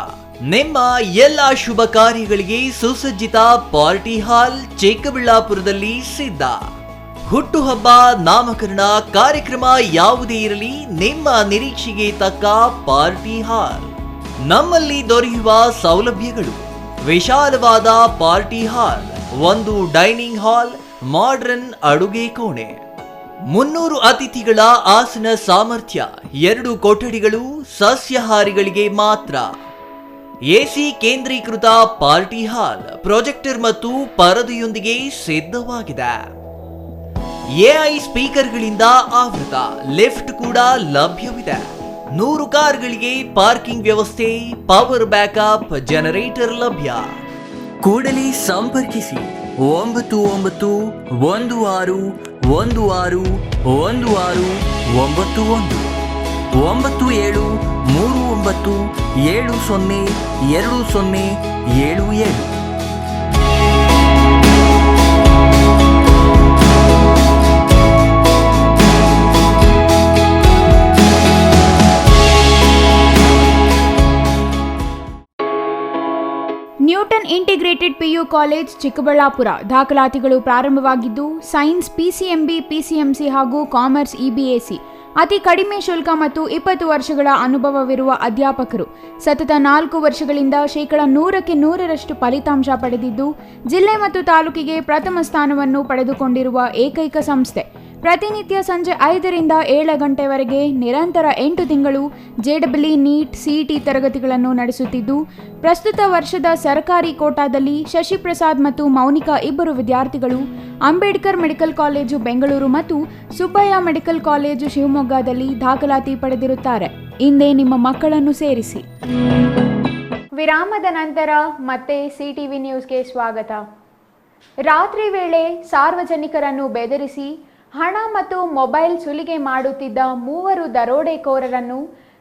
ನಿಮ್ಮ ಎಲ್ಲ ಶುಭ ಕಾರ್ಯಗಳಿಗೆ ಸುಸಜ್ಜಿತ ಪಾರ್ಟಿ ಹಾಲ್ ಚಿಕ್ಕಬಳ್ಳಾಪುರದಲ್ಲಿ ಸಿದ್ಧ. ಹುಟ್ಟುಹಬ್ಬ, ನಾಮಕರಣ, ಕಾರ್ಯಕ್ರಮ ಯಾವುದೇ ಇರಲಿ, ನಿಮ್ಮ ನಿರೀಕ್ಷೆಗೆ ತಕ್ಕ ಪಾರ್ಟಿ ಹಾಲ್. ನಮ್ಮಲ್ಲಿ ದೊರೆಯುವ ಸೌಲಭ್ಯಗಳು: ವಿಶಾಲವಾದ party hall, 1 dining hall, modern ಅಡುಗೆ ಕೋಣೆ, 300 ಅತಿಥಿಗಳ ಆಸನ ಸಾಮರ್ಥ್ಯ, 2 ಕೊಠಡಿಗಳು ಸಸ್ಯಾಹಾರಿಗಳಿಗೆ ಮಾತ್ರ. ಎಸಿ ಕೇಂದ್ರೀಕೃತ ಪಾರ್ಟಿ ಹಾಲ್, ಪ್ರೊಜೆಕ್ಟರ್ ಮತ್ತು ಪರದೆಯೊಂದಿಗೆ ಸಿದ್ಧವಾಗಿದೆ. ಎಐ ಸ್ಪೀಕರ್ಗಳಿಂದ ಆವೃತ, ಲಿಫ್ಟ್ ಕೂಡ ಲಭ್ಯವಿದೆ. 100 ಕಾರ್ಗಳಿಗೆ ಪಾರ್ಕಿಂಗ್ ವ್ಯವಸ್ಥೆ, ಪವರ್ ಬ್ಯಾಕಪ್ ಜನರೇಟರ್ ಲಭ್ಯ. ಕೂಡಲೇ ಸಂಪರ್ಕಿಸಿ 9916161691 9739702077. Newton integrated PU college Chikkaballapur. ದಾಖಲಾತಿಗಳು ಪ್ರಾರಂಭವಾಗಿದ್ದು ಸೈನ್ಸ್ PCMB, PCMC ಹಾಗೂ ಕಾಮರ್ಸ್ EBAC. ಅತಿ ಕಡಿಮೆ ಶುಲ್ಕ ಮತ್ತು 20 ವರ್ಷಗಳ ಅನುಭವವಿರುವ ಅಧ್ಯಾಪಕರು. ಸತತ 4 ವರ್ಷಗಳಿಂದ 100ಕ್ಕೆ 100ರಷ್ಟು ಫಲಿತಾಂಶ ಪಡೆದಿದ್ದು ಜಿಲ್ಲೆ ಮತ್ತು ತಾಲೂಕಿಗೆ ಪ್ರಥಮ ಸ್ಥಾನವನ್ನು ಪಡೆದುಕೊಂಡಿರುವ ಏಕೈಕ ಸಂಸ್ಥೆ. ಪ್ರತಿನಿತ್ಯ ಸಂಜೆ 5ರಿಂದ 7 ಗಂಟೆವರೆಗೆ ನಿರಂತರ 8 ತಿಂಗಳು JEE, ನೀಟ್, CET ತರಗತಿಗಳನ್ನು ನಡೆಸುತ್ತಿದ್ದು ಪ್ರಸ್ತುತ ವರ್ಷದ ಸರ್ಕಾರಿ ಕೋಟಾದಲ್ಲಿ ಶಶಿಪ್ರಸಾದ್ ಮತ್ತು ಮೌನಿಕಾ ಇಬ್ಬರು ವಿದ್ಯಾರ್ಥಿಗಳು ಅಂಬೇಡ್ಕರ್ ಮೆಡಿಕಲ್ ಕಾಲೇಜು ಬೆಂಗಳೂರು ಮತ್ತು ಸುಬ್ಬಯ್ಯ ಮೆಡಿಕಲ್ ಕಾಲೇಜು ಶಿವಮೊಗ್ಗದಲ್ಲಿ ದಾಖಲಾತಿ ಪಡೆದಿರುತ್ತಾರೆ. ಇಂದೇ ನಿಮ್ಮ ಮಕ್ಕಳನ್ನು ಸೇರಿಸಿ. ವಿರಾಮದ ನಂತರ ಮತ್ತೆ CTV ನ್ಯೂಸ್ಗೆ ಸ್ವಾಗತ. ರಾತ್ರಿ ವೇಳೆ ಸಾರ್ವಜನಿಕರನ್ನು ಬೆದರಿಸಿ ಹಣ ಮತ್ತು ಮೊಬೈಲ್ ಸುಲಿಗೆ ಮಾಡುತ್ತಿದ್ದ 3 ದರೋಡೆಕೋರರನ್ನು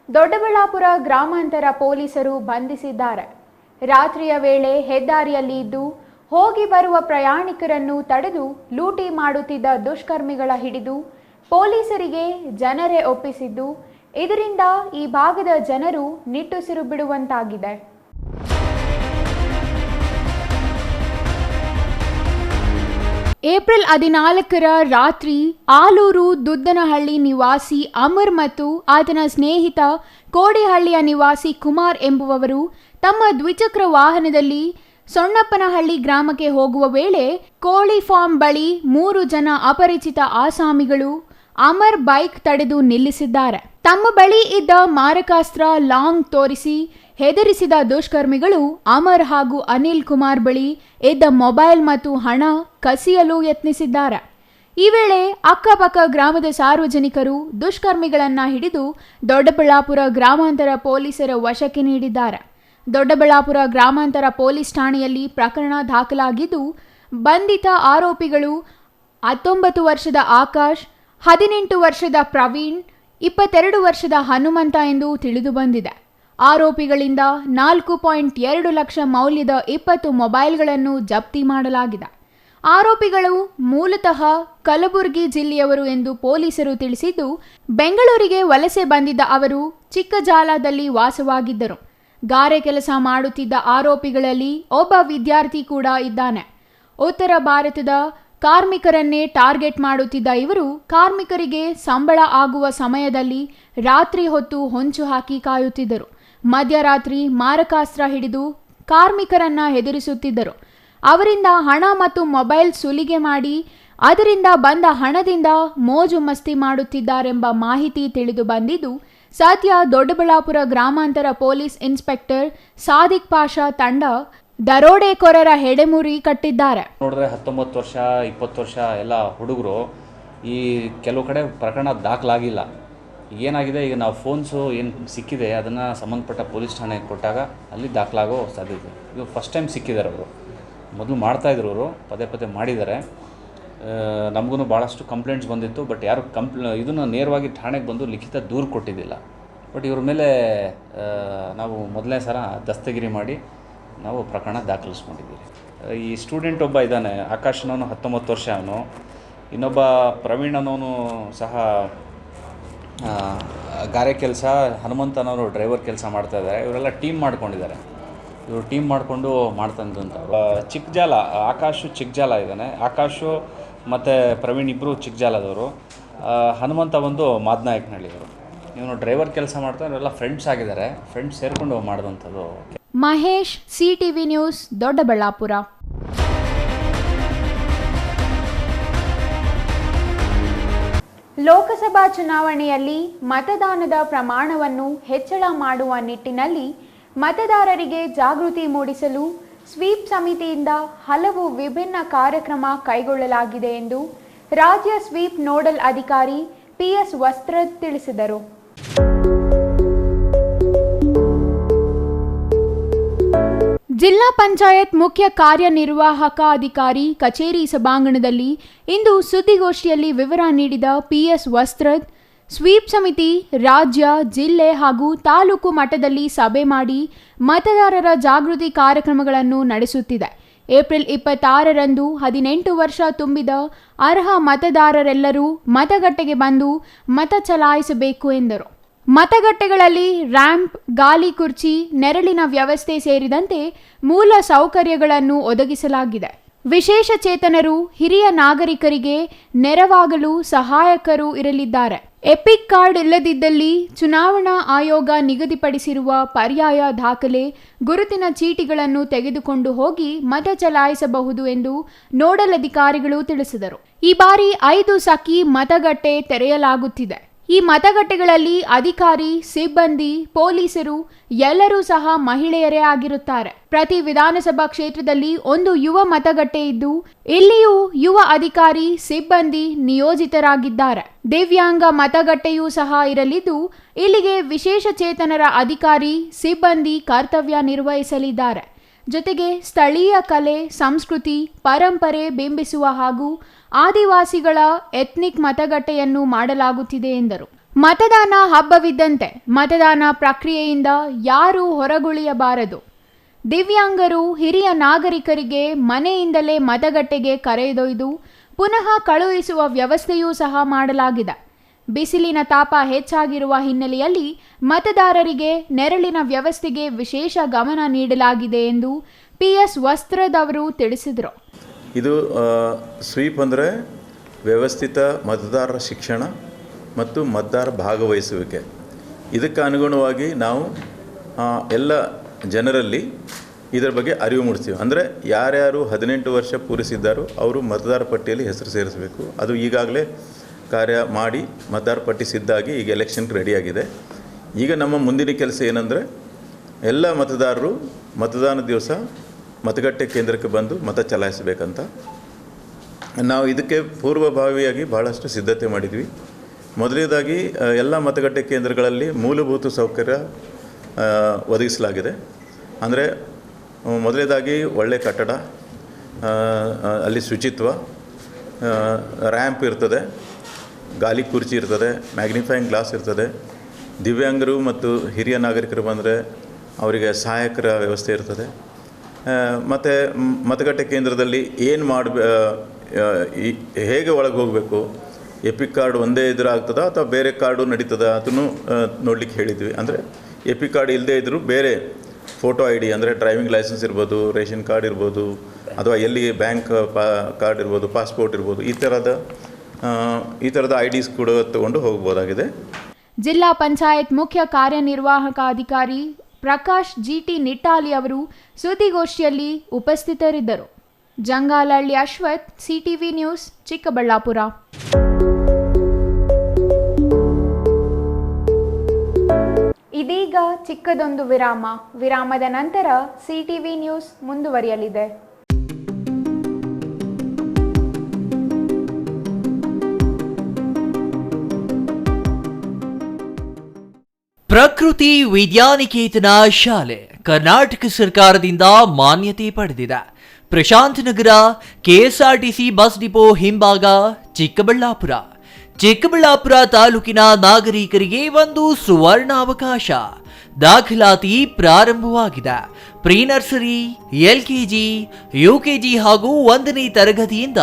ದೊಡ್ಡಬಳ್ಳಾಪುರ ಗ್ರಾಮಾಂತರ ಪೊಲೀಸರು ಬಂಧಿಸಿದ್ದಾರೆ. ರಾತ್ರಿಯ ವೇಳೆ ಹೆದ್ದಾರಿಯಲ್ಲಿ ಇದ್ದು ಹೋಗಿ ಬರುವ ಪ್ರಯಾಣಿಕರನ್ನು ತಡೆದು ಲೂಟಿ ಮಾಡುತ್ತಿದ್ದ ದುಷ್ಕರ್ಮಿಗಳ ಹಿಡಿದು ಪೊಲೀಸರಿಗೆ ಜನರೇ ಒಪ್ಪಿಸಿದ್ದು ಇದರಿಂದ ಈ ಭಾಗದ ಜನರು ನಿಟ್ಟುಸಿರು ಬಿಡುವಂತಾಗಿದೆ. ಏಪ್ರಿಲ್ 14ರ ರಾತ್ರಿ ಆಲೂರು ದುದ್ದನಹಳ್ಳಿ ನಿವಾಸಿ ಅಮರ್ ಮತ್ತು ಆತನ ಸ್ನೇಹಿತ ಕೋಡಿಹಳ್ಳಿಯ ನಿವಾಸಿ ಕುಮಾರ್ ಎಂಬುವವರು ತಮ್ಮ ದ್ವಿಚಕ್ರ ವಾಹನದಲ್ಲಿ ಸೊಣ್ಣಪ್ಪನಹಳ್ಳಿ ಗ್ರಾಮಕ್ಕೆ ಹೋಗುವ ವೇಳೆ ಕೋಳಿ ಫಾರ್ಮ್ ಬಳಿ 3 ಜನ ಅಪರಿಚಿತ ಆಸಾಮಿಗಳು ಅಮರ್ ಬೈಕ್ ತಡೆದು ನಿಲ್ಲಿಸಿದ್ದಾರೆ. ತಮ್ಮ ಬಳಿ ಇದ್ದ ಮಾರಕಾಸ್ತ್ರ ಲಾಂಗ್ ತೋರಿಸಿ ಹೆದರಿಸಿದ ದುಷ್ಕರ್ಮಿಗಳು ಅಮರ್ ಹಾಗೂ ಅನಿಲ್ ಕುಮಾರ್ ಬಳಿ ಇದ್ದ ಮೊಬೈಲ್ ಮತ್ತು ಹಣ ಕಸಿಯಲು ಯತ್ನಿಸಿದ್ದಾರೆ. ಈ ವೇಳೆ ಅಕ್ಕಪಕ್ಕ ಗ್ರಾಮದ ಸಾರ್ವಜನಿಕರು ದುಷ್ಕರ್ಮಿಗಳನ್ನ ಹಿಡಿದು ದೊಡ್ಡಬಳ್ಳಾಪುರ ಗ್ರಾಮಾಂತರ ಪೊಲೀಸರ ವಶಕ್ಕೆ ನೀಡಿದ್ದಾರೆ. ದೊಡ್ಡಬಳ್ಳಾಪುರ ಗ್ರಾಮಾಂತರ ಪೊಲೀಸ್ ಠಾಣೆಯಲ್ಲಿ ಪ್ರಕರಣ ದಾಖಲಾಗಿದ್ದು ಬಂಧಿತ ಆರೋಪಿಗಳು 19 ವರ್ಷದ ಆಕಾಶ್, 18 ವರ್ಷದ ಪ್ರವೀಣ್, 22 ವರ್ಷದ ಹನುಮಂತ ಎಂದು ತಿಳಿದು ಬಂದಿದೆ. ಆರೋಪಿಗಳಿಂದ 4.2 ಲಕ್ಷ ಮೌಲ್ಯದ 20 ಮೊಬೈಲ್ಗಳನ್ನು ಜಪ್ತಿ ಮಾಡಲಾಗಿದೆ. ಆರೋಪಿಗಳು ಮೂಲತಃ ಕಲಬುರಗಿ ಜಿಲ್ಲೆಯವರು ಎಂದು ಪೊಲೀಸರು ತಿಳಿಸಿದ್ದು, ಬೆಂಗಳೂರಿಗೆ ವಲಸೆ ಬಂದಿದ್ದ ಅವರು ಚಿಕ್ಕಜಾಲದಲ್ಲಿ ವಾಸವಾಗಿದ್ದರು. ಗಾರೆ ಕೆಲಸ ಮಾಡುತ್ತಿದ್ದ ಆರೋಪಿಗಳಲ್ಲಿ ಒಬ್ಬ ವಿದ್ಯಾರ್ಥಿ ಕೂಡ ಇದ್ದಾನೆ. ಉತ್ತರ ಭಾರತದ ಕಾರ್ಮಿಕರನ್ನೇ ಟಾರ್ಗೆಟ್ ಮಾಡುತ್ತಿದ್ದ ಇವರು ಕಾರ್ಮಿಕರಿಗೆ ಸಂಬಳ ಆಗುವ ಸಮಯದಲ್ಲಿ ರಾತ್ರಿ ಹೊತ್ತು ಹೊಂಚು ಹಾಕಿ ಕಾಯುತ್ತಿದ್ದರು. ಮಧ್ಯರಾತ್ರಿ ಮಾರಕಾಸ್ತ್ರ ಹಿಡಿದು ಕಾರ್ಮಿಕರನ್ನ ಹೆದರಿಸುತ್ತಿದ್ದರು. ಅವರಿಂದ ಹಣ ಮತ್ತು ಮೊಬೈಲ್ ಸುಲಿಗೆ ಮಾಡಿ ಅದರಿಂದ ಬಂದ ಹಣದಿಂದ ಮೋಜು ಮಸ್ತಿ ಮಾಡುತ್ತಿದ್ದಾರೆಂಬ ಮಾಹಿತಿ ತಿಳಿದು ಬಂದಿದ್ದು, ಸದ್ಯ ದೊಡ್ಡಬಳ್ಳಾಪುರ ಗ್ರಾಮಾಂತರ ಪೊಲೀಸ್ ಇನ್ಸ್ಪೆಕ್ಟರ್ ಸಾದಿಕ್ ಪಾಷಾ ತಂಡ ದರೋಡೆಕೋರರ ಹೆಡೆಮುರಿ ಕಟ್ಟಿದ್ದಾರೆ. ನೋಡಿದ್ರೆ 19 ವರ್ಷ 20 ವರ್ಷ ಎಲ್ಲ ಹುಡುಗರು ಈ ಕೆಲವು ಕಡೆ ಪ್ರಕರಣ ದಾಖಲಾಗಿಲ್ಲ. ಏನಾಗಿದೆ, ಈಗ ನಾವು ಫೋನ್ಸು ಏನು ಸಿಕ್ಕಿದೆ ಅದನ್ನು ಸಂಬಂಧಪಟ್ಟ ಪೊಲೀಸ್ ಠಾಣೆಗೆ ಕೊಟ್ಟಾಗ ಅಲ್ಲಿ ದಾಖಲಾಗೋ ಸಾಧ್ಯತೆ. ಇದು ಫಸ್ಟ್ ಟೈಮ್ ಸಿಕ್ಕಿದ್ದಾರೆ. ಅವರು ಮೊದಲು ಮಾಡ್ತಾಯಿದ್ರು, ಅವರು ಪದೇ ಪದೇ ಮಾಡಿದ್ದಾರೆ. ನಮಗೂ ಭಾಳಷ್ಟು ಕಂಪ್ಲೇಂಟ್ಸ್ ಬಂದಿತ್ತು, ಬಟ್ ಯಾರು ಇದನ್ನು ನೇರವಾಗಿ ಠಾಣೆಗೆ ಬಂದು ಲಿಖಿತ ದೂರು ಕೊಟ್ಟಿದ್ದಿಲ್ಲ. ಬಟ್ ಇವ್ರ ಮೇಲೆ ನಾವು ಮೊದಲನೇ ಸಲ ದಸ್ತಗಿರಿ ಮಾಡಿ ನಾವು ಪ್ರಕರಣ ದಾಖಲಿಸ್ಕೊಂಡಿದ್ದೀವಿ. ಈ ಸ್ಟೂಡೆಂಟ್ ಒಬ್ಬ ಇದ್ದಾನೆ, ಆಕಾಶ್ ಅನ್ನೋನು 19 ವರ್ಷ ಅವನು. ಇನ್ನೊಬ್ಬ ಪ್ರವೀಣ್ ಅನ್ನೋನು ಸಹ ಗಾರೆ ಕೆಲಸ, ಹನುಮಂತ ಅನ್ನೋರು ಡ್ರೈವರ್ ಕೆಲಸ ಮಾಡ್ತಾಯಿದ್ದಾರೆ. ಇವರೆಲ್ಲ ಟೀಮ್ ಮಾಡ್ಕೊಂಡಿದ್ದಾರೆ. ಇವರು ಟೀಮ್ ಮಾಡಿಕೊಂಡು ಮಾಡ್ತಂದಂತ ಚಿಕ್ಕಜಾಲ, ಆಕಾಶು ಚಿಕ್ಕಜಾಲ ಇದ್ದಾನೆ. ಆಕಾಶು ಮತ್ತು ಪ್ರವೀಣ್ ಇಬ್ಬರು ಚಿಕ್ಕಜಾಲದವರು. ಹನುಮಂತ ಬಂದು ಮಾದನಾಯಕನಹಳ್ಳಿಯವರು. ಇವನು ಡ್ರೈವರ್ ಕೆಲಸ ಮಾಡ್ತಾರೆ. ಇವರೆಲ್ಲ ಫ್ರೆಂಡ್ಸ್ ಆಗಿದ್ದಾರೆ. ಫ್ರೆಂಡ್ಸ್ ಸೇರಿಕೊಂಡು ಮಾಡಿದಂಥದ್ದು. Mahesh, CTV news, Doddaballapur. ಲೋಕಸಭಾ ಚುನಾವಣೆಯಲ್ಲಿ ಮತದಾನದ ಪ್ರಮಾಣವನ್ನು ಹೆಚ್ಚಳ ಮಾಡುವ ನಿಟ್ಟಿನಲ್ಲಿ ಮತದಾರರಿಗೆ ಜಾಗೃತಿ ಮೂಡಿಸಲು ಸ್ವೀಪ್ ಸಮಿತಿಯಿಂದ ಹಲವು ವಿಭಿನ್ನ ಕಾರ್ಯಕ್ರಮ ಕೈಗೊಳ್ಳಲಾಗಿದೆ ಎಂದು ರಾಜ್ಯ ಸ್ವೀಪ್ ನೋಡಲ್ ಅಧಿಕಾರಿ PS ವಸ್ತ್ರದ್ ತಿಳಿಸಿದರು. ಜಿಲ್ಲಾ ಪಂಚಾಯತ್ ಮುಖ್ಯ ಕಾರ್ಯನಿರ್ವಾಹಕ ಅಧಿಕಾರಿ ಕಚೇರಿ ಸಭಾಂಗಣದಲ್ಲಿ ಇಂದು ಸುದ್ದಿಗೋಷ್ಠಿಯಲ್ಲಿ ವಿವರ ನೀಡಿದ PS ವಸ್ತ್ರದ್, ಸ್ವೀಪ್ ಸಮಿತಿ ರಾಜ್ಯ, ಜಿಲ್ಲೆ ಹಾಗೂ ತಾಲೂಕು ಮಟ್ಟದಲ್ಲಿ ಸಭೆ ಮಾಡಿ ಮತದಾರರ ಜಾಗೃತಿ ಕಾರ್ಯಕ್ರಮಗಳನ್ನು ನಡೆಸುತ್ತಿದೆ. ಏಪ್ರಿಲ್ 26ರಂದು 18 ವರ್ಷ ತುಂಬಿದ ಅರ್ಹ ಮತದಾರರೆಲ್ಲರೂ ಮತಗಟ್ಟೆಗೆ ಬಂದು ಮತ ಚಲಾಯಿಸಬೇಕು ಎಂದರು. ಮತಗಟ್ಟೆಗಳಲ್ಲಿ ರ್ಯಾಂಪ್, ಗಾಲಿ ಕುರ್ಚಿ, ನೆರಳಿನ ವ್ಯವಸ್ಥೆ ಸೇರಿದಂತೆ ಮೂಲ ಸೌಕರ್ಯಗಳನ್ನು ಒದಗಿಸಲಾಗಿದೆ. ವಿಶೇಷ ಚೇತನರು, ಹಿರಿಯ ನಾಗರಿಕರಿಗೆ ನೆರವಾಗಲು ಸಹಾಯಕರು ಇರಲಿದ್ದಾರೆ. ಎಪಿಕ್ ಕಾರ್ಡ್ ಇಲ್ಲದಿದ್ದಲ್ಲಿ ಚುನಾವಣಾ ಆಯೋಗ ನಿಗದಿಪಡಿಸಿರುವ ಪರ್ಯಾಯ ದಾಖಲೆ, ಗುರುತಿನ ಚೀಟಿಗಳನ್ನು ತೆಗೆದುಕೊಂಡು ಹೋಗಿ ಮತ ಚಲಾಯಿಸಬಹುದು ಎಂದು ನೋಡಲ್ ಅಧಿಕಾರಿಗಳು ತಿಳಿಸಿದರು. ಈ ಬಾರಿ 5 ಸಖಿ ಮತಗಟ್ಟೆ ತೆರೆಯಲಾಗುತ್ತಿದೆ. ಈ ಮತಗಟ್ಟೆಗಳಲ್ಲಿ ಅಧಿಕಾರಿ, ಸಿಬ್ಬಂದಿ, ಪೊಲೀಸರು ಎಲ್ಲರೂ ಸಹ ಮಹಿಳೆಯರೇ ಆಗಿರುತ್ತಾರೆ. ಪ್ರತಿ ವಿಧಾನಸಭಾ ಕ್ಷೇತ್ರದಲ್ಲಿ ಒಂದು ಯುವ ಮತಗಟ್ಟೆ ಇದ್ದು ಇಲ್ಲಿಯೂ ಯುವ ಅಧಿಕಾರಿ, ಸಿಬ್ಬಂದಿ ನಿಯೋಜಿತರಾಗಿದ್ದಾರೆ. ದಿವ್ಯಾಂಗ ಮತಗಟ್ಟೆಯೂ ಸಹ ಇರಲಿದ್ದು ಇಲ್ಲಿಗೆ ವಿಶೇಷ ಚೇತನರ ಅಧಿಕಾರಿ, ಸಿಬ್ಬಂದಿ ಕರ್ತವ್ಯ ನಿರ್ವಹಿಸಲಿದ್ದಾರೆ. ಜೊತೆಗೆ ಸ್ಥಳೀಯ ಕಲೆ, ಸಂಸ್ಕೃತಿ, ಪರಂಪರೆ ಬಿಂಬಿಸುವ ಹಾಗೂ ಆದಿವಾಸಿಗಳ ಎತ್ನಿಕ್ ಮತಗಟ್ಟೆಯನ್ನು ಮಾಡಲಾಗುತ್ತಿದೆ ಎಂದರು. ಮತದಾನ ಹಬ್ಬವಿದ್ದಂತೆ ಮತದಾನ ಪ್ರಕ್ರಿಯೆಯಿಂದ ಯಾರೂ ಹೊರಗುಳಿಯಬಾರದು. ದಿವ್ಯಾಂಗರು, ಹಿರಿಯ ನಾಗರಿಕರಿಗೆ ಮನೆಯಿಂದಲೇ ಮತಗಟ್ಟೆಗೆ ಕರೆದೊಯ್ದು ಪುನಃ ಕಳುಹಿಸುವ ವ್ಯವಸ್ಥೆಯೂ ಸಹ ಮಾಡಲಾಗಿದೆ. ಬಿಸಿಲಿನ ತಾಪ ಹೆಚ್ಚಾಗಿರುವ ಹಿನ್ನೆಲೆಯಲ್ಲಿ ಮತದಾರರಿಗೆ ನೆರಳಿನ ವ್ಯವಸ್ಥೆಗೆ ವಿಶೇಷ ಗಮನ ನೀಡಲಾಗಿದೆ ಎಂದು PS ವಸ್ತ್ರದ್ ಅವರು ತಿಳಿಸಿದರು. ಇದು ಸ್ವೀಪ್ ಅಂದರೆ ವ್ಯವಸ್ಥಿತ ಮತದಾರರ ಶಿಕ್ಷಣ ಮತ್ತು ಮತದಾರ ಭಾಗವಹಿಸುವಿಕೆ. ಇದಕ್ಕೆ ಅನುಗುಣವಾಗಿ ನಾವು ಎಲ್ಲ ಜನರಲ್ಲಿ ಇದರ ಬಗ್ಗೆ ಅರಿವು ಮೂಡಿಸ್ತೀವಿ. ಅಂದರೆ ಯಾರ್ಯಾರು 18 ವರ್ಷ ಪೂರೈಸಿದ್ದಾರೋ ಅವರು ಮತದಾರ ಪಟ್ಟಿಯಲ್ಲಿ ಹೆಸರು ಸೇರಿಸಬೇಕು. ಅದು ಈಗಾಗಲೇ ಕಾರ್ಯ ಮಾಡಿ ಮತದಾರ ಪಟ್ಟಿ ಸಿದ್ಧಾಗಿ ಈಗ ಎಲೆಕ್ಷನ್ಗೆ ರೆಡಿಯಾಗಿದೆ. ಈಗ ನಮ್ಮ ಮುಂದಿನ ಕೆಲಸ ಏನಂದರೆ ಎಲ್ಲ ಮತದಾರರು ಮತದಾನ ದಿವಸ ಮತಗಟ್ಟೆ ಕೇಂದ್ರಕ್ಕೆ ಬಂದು ಮತ ಚಲಾಯಿಸಬೇಕಂತ ನಾವು ಇದಕ್ಕೆ ಪೂರ್ವಭಾವಿಯಾಗಿ ಭಾಳಷ್ಟು ಸಿದ್ಧತೆ ಮಾಡಿದ್ವಿ. ಮೊದಲನೇದಾಗಿ ಎಲ್ಲ ಮತಗಟ್ಟೆ ಕೇಂದ್ರಗಳಲ್ಲಿ ಮೂಲಭೂತ ಸೌಕರ್ಯ ಒದಗಿಸಲಾಗಿದೆ. ಅಂದರೆ ಮೊದಲನೇದಾಗಿ ಒಳ್ಳೆಯ ಕಟ್ಟಡ, ಅಲ್ಲಿ ಶುಚಿತ್ವ, ರ್ಯಾಂಪ್ ಇರ್ತದೆ, ಗಾಲಿ ಕುರ್ಚಿ ಇರ್ತದೆ, ಮ್ಯಾಗ್ನಿಫೈಯಿಂಗ್ ಗ್ಲಾಸ್ ಇರ್ತದೆ. ದಿವ್ಯಾಂಗರು ಮತ್ತು ಹಿರಿಯ ನಾಗರಿಕರು ಬಂದರೆ ಅವರಿಗೆ ಸಹಾಯಕರ ವ್ಯವಸ್ಥೆ ಇರ್ತದೆ. ಮತ್ತು ಮತಗಟ್ಟೆ ಕೇಂದ್ರದಲ್ಲಿ ಏನು ಹೇಗೆ ಒಳಗೆ ಹೋಗಬೇಕು, ಎಪಿಕ್ ಕಾರ್ಡ್ ಒಂದೇ ಇದ್ರೆ ಆಗ್ತದಾ ಅಥವಾ ಬೇರೆ ಕಾರ್ಡು ನಡೀತದ ಅದನ್ನು ನೋಡಲಿಕ್ಕೆ ಹೇಳಿದ್ವಿ. ಅಂದರೆ ಎಪಿಕ್ ಕಾರ್ಡ್ ಇಲ್ಲದೇ ಇದ್ದರೂ ಬೇರೆ ಫೋಟೋ ಐ ಡಿ ಅಂದರೆ ಡ್ರೈವಿಂಗ್ ಲೈಸೆನ್ಸ್ ಇರ್ಬೋದು, ರೇಷನ್ ಕಾರ್ಡ್ ಇರ್ಬೋದು, ಅಥವಾ ಎಲ್ಲಿ ಬ್ಯಾಂಕ್ ಕಾರ್ಡ್ ಇರ್ಬೋದು, ಪಾಸ್ಪೋರ್ಟ್ ಇರ್ಬೋದು, ಈ ಥರದ ಐ ಡಿಸ್ ಕೂಡ ತಗೊಂಡು ಹೋಗ್ಬೋದಾಗಿದೆ. ಜಿಲ್ಲಾ ಪಂಚಾಯತ್ ಮುಖ್ಯ ಕಾರ್ಯನಿರ್ವಾಹಕ ಅಧಿಕಾರಿ ಪ್ರಕಾಶ್ ಜಿಟಿ ನಿಟ್ಟಾಲಿ ಅವರು ಸುದ್ದಿಗೋಷ್ಠಿಯಲ್ಲಿ ಉಪಸ್ಥಿತರಿದ್ದರು. Jangalahalli Ashwath, CTV news, Chikkaballapur. ಇದೀಗ ಚಿಕ್ಕದೊಂದು ವಿರಾಮದ ನಂತರ ಸಿಟಿವಿ ನ್ಯೂಸ್ ಮುಂದುವರಿಯಲಿದೆ. ಪ್ರಕೃತಿ ವಿದ್ಯಾನಿಕೇತನ ಶಾಲೆ ಕರ್ನಾಟಕ ಸರ್ಕಾರದಿಂದ ಮಾನ್ಯತೆ ಪಡೆದಿದೆ. ಪ್ರಶಾಂತ್ ನಗರ, ಕೆಎಸ್ಆರ್ಟಿಸಿ ಬಸ್ ಡಿಪೋ ಹಿಂಭಾಗ, ಚಿಕ್ಕಬಳ್ಳಾಪುರ. ಚಿಕ್ಕಬಳ್ಳಾಪುರ ತಾಲೂಕಿನ ನಾಗರಿಕರಿಗೆ ಒಂದು ಸುವರ್ಣಾವಕಾಶ. ದಾಖಲಾತಿ ಪ್ರಾರಂಭವಾಗಿದೆ. ಪ್ರೀ ನರ್ಸರಿ, ಎಲ್ಕೆಜಿ, ಯುಕೆಜಿ ಹಾಗೂ 1ನೇ ತರಗತಿಯಿಂದ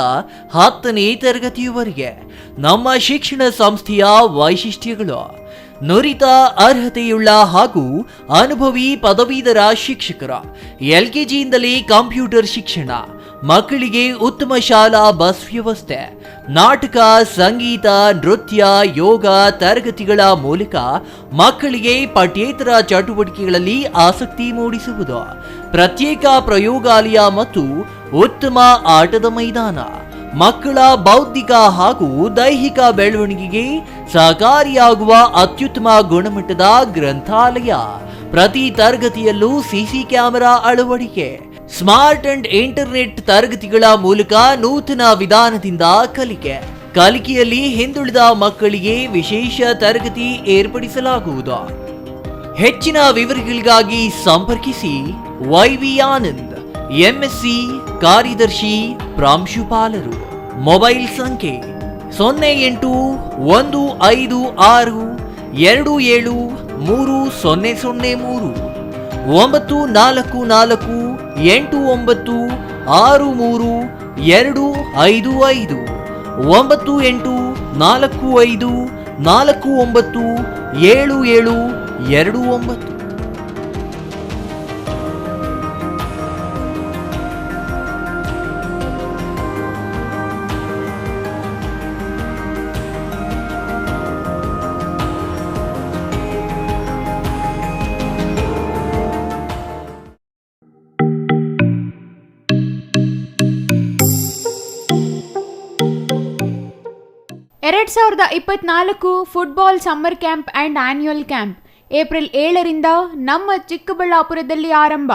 10ನೇ ತರಗತಿಯವರೆಗೆ ನಮ್ಮ ಶಿಕ್ಷಣ ಸಂಸ್ಥೆಯ ವೈಶಿಷ್ಟ್ಯಗಳು: ನುರಿತ ಅರ್ಹತೆಯುಳ್ಳ ಹಾಗೂ ಅನುಭವಿ ಪದವೀಧರ ಶಿಕ್ಷಕರ, ಎಲ್ಕೆಜಿಯಿಂದಲೇ ಕಂಪ್ಯೂಟರ್ ಶಿಕ್ಷಣ, ಮಕ್ಕಳಿಗೆ ಉತ್ತಮ ಶಾಲಾ ಬಸ್ ವ್ಯವಸ್ಥೆ, ನಾಟಕ, ಸಂಗೀತ, ನೃತ್ಯ, ಯೋಗ ತರಗತಿಗಳ ಮೂಲಕ ಮಕ್ಕಳಿಗೆ ಪಠ್ಯೇತರ ಚಟುವಟಿಕೆಗಳಲ್ಲಿ ಆಸಕ್ತಿ ಮೂಡಿಸುವುದು, ಪ್ರತ್ಯೇಕ ಪ್ರಯೋಗಾಲಯ ಮತ್ತು ಉತ್ತಮ ಆಟದ ಮೈದಾನ, ಮಕ್ಕಳ ಬೌದ್ಧಿಕ ಹಾಗೂ ದೈಹಿಕ ಬೆಳವಣಿಗೆಗೆ ಸಹಕಾರಿಯಾಗುವ ಅತ್ಯುತ್ತಮ ಗುಣಮಟ್ಟದ ಗ್ರಂಥಾಲಯ, ಪ್ರತಿ ತರಗತಿಯಲ್ಲೂ ಸಿಸಿ ಕ್ಯಾಮೆರಾ ಅಳವಡಿಕೆ, ಸ್ಮಾರ್ಟ್ ಅಂಡ್ ಇಂಟರ್ನೆಟ್ ತರಗತಿಗಳ ಮೂಲಕ ನೂತನ ವಿಧಾನದಿಂದ ಕಲಿಕೆಯಲ್ಲಿ ಹಿಂದುಳಿದ ಮಕ್ಕಳಿಗೆ ವಿಶೇಷ ತರಗತಿ ಏರ್ಪಡಿಸಲಾಗುವುದು. ಹೆಚ್ಚಿನ ವಿವರಗಳಿಗಾಗಿ ಸಂಪರ್ಕಿಸಿ ವೈವಿ ಆನಂದ್, ಎಂಎಸ್ಸಿ, ಕಾರ್ಯದರ್ಶಿ, ಪ್ರಾಂಶುಪಾಲರು. ಮೊಬೈಲ್ ಸಂಖ್ಯೆ 081526273003, 9448963255, 9845497729. ಎರಡ್ 2024 football summer camp and annual camp April 7ರಿಂದ ನಮ್ಮ ಚಿಕ್ಕಬಳ್ಳಾಪುರದಲ್ಲಿ ಆರಂಭ.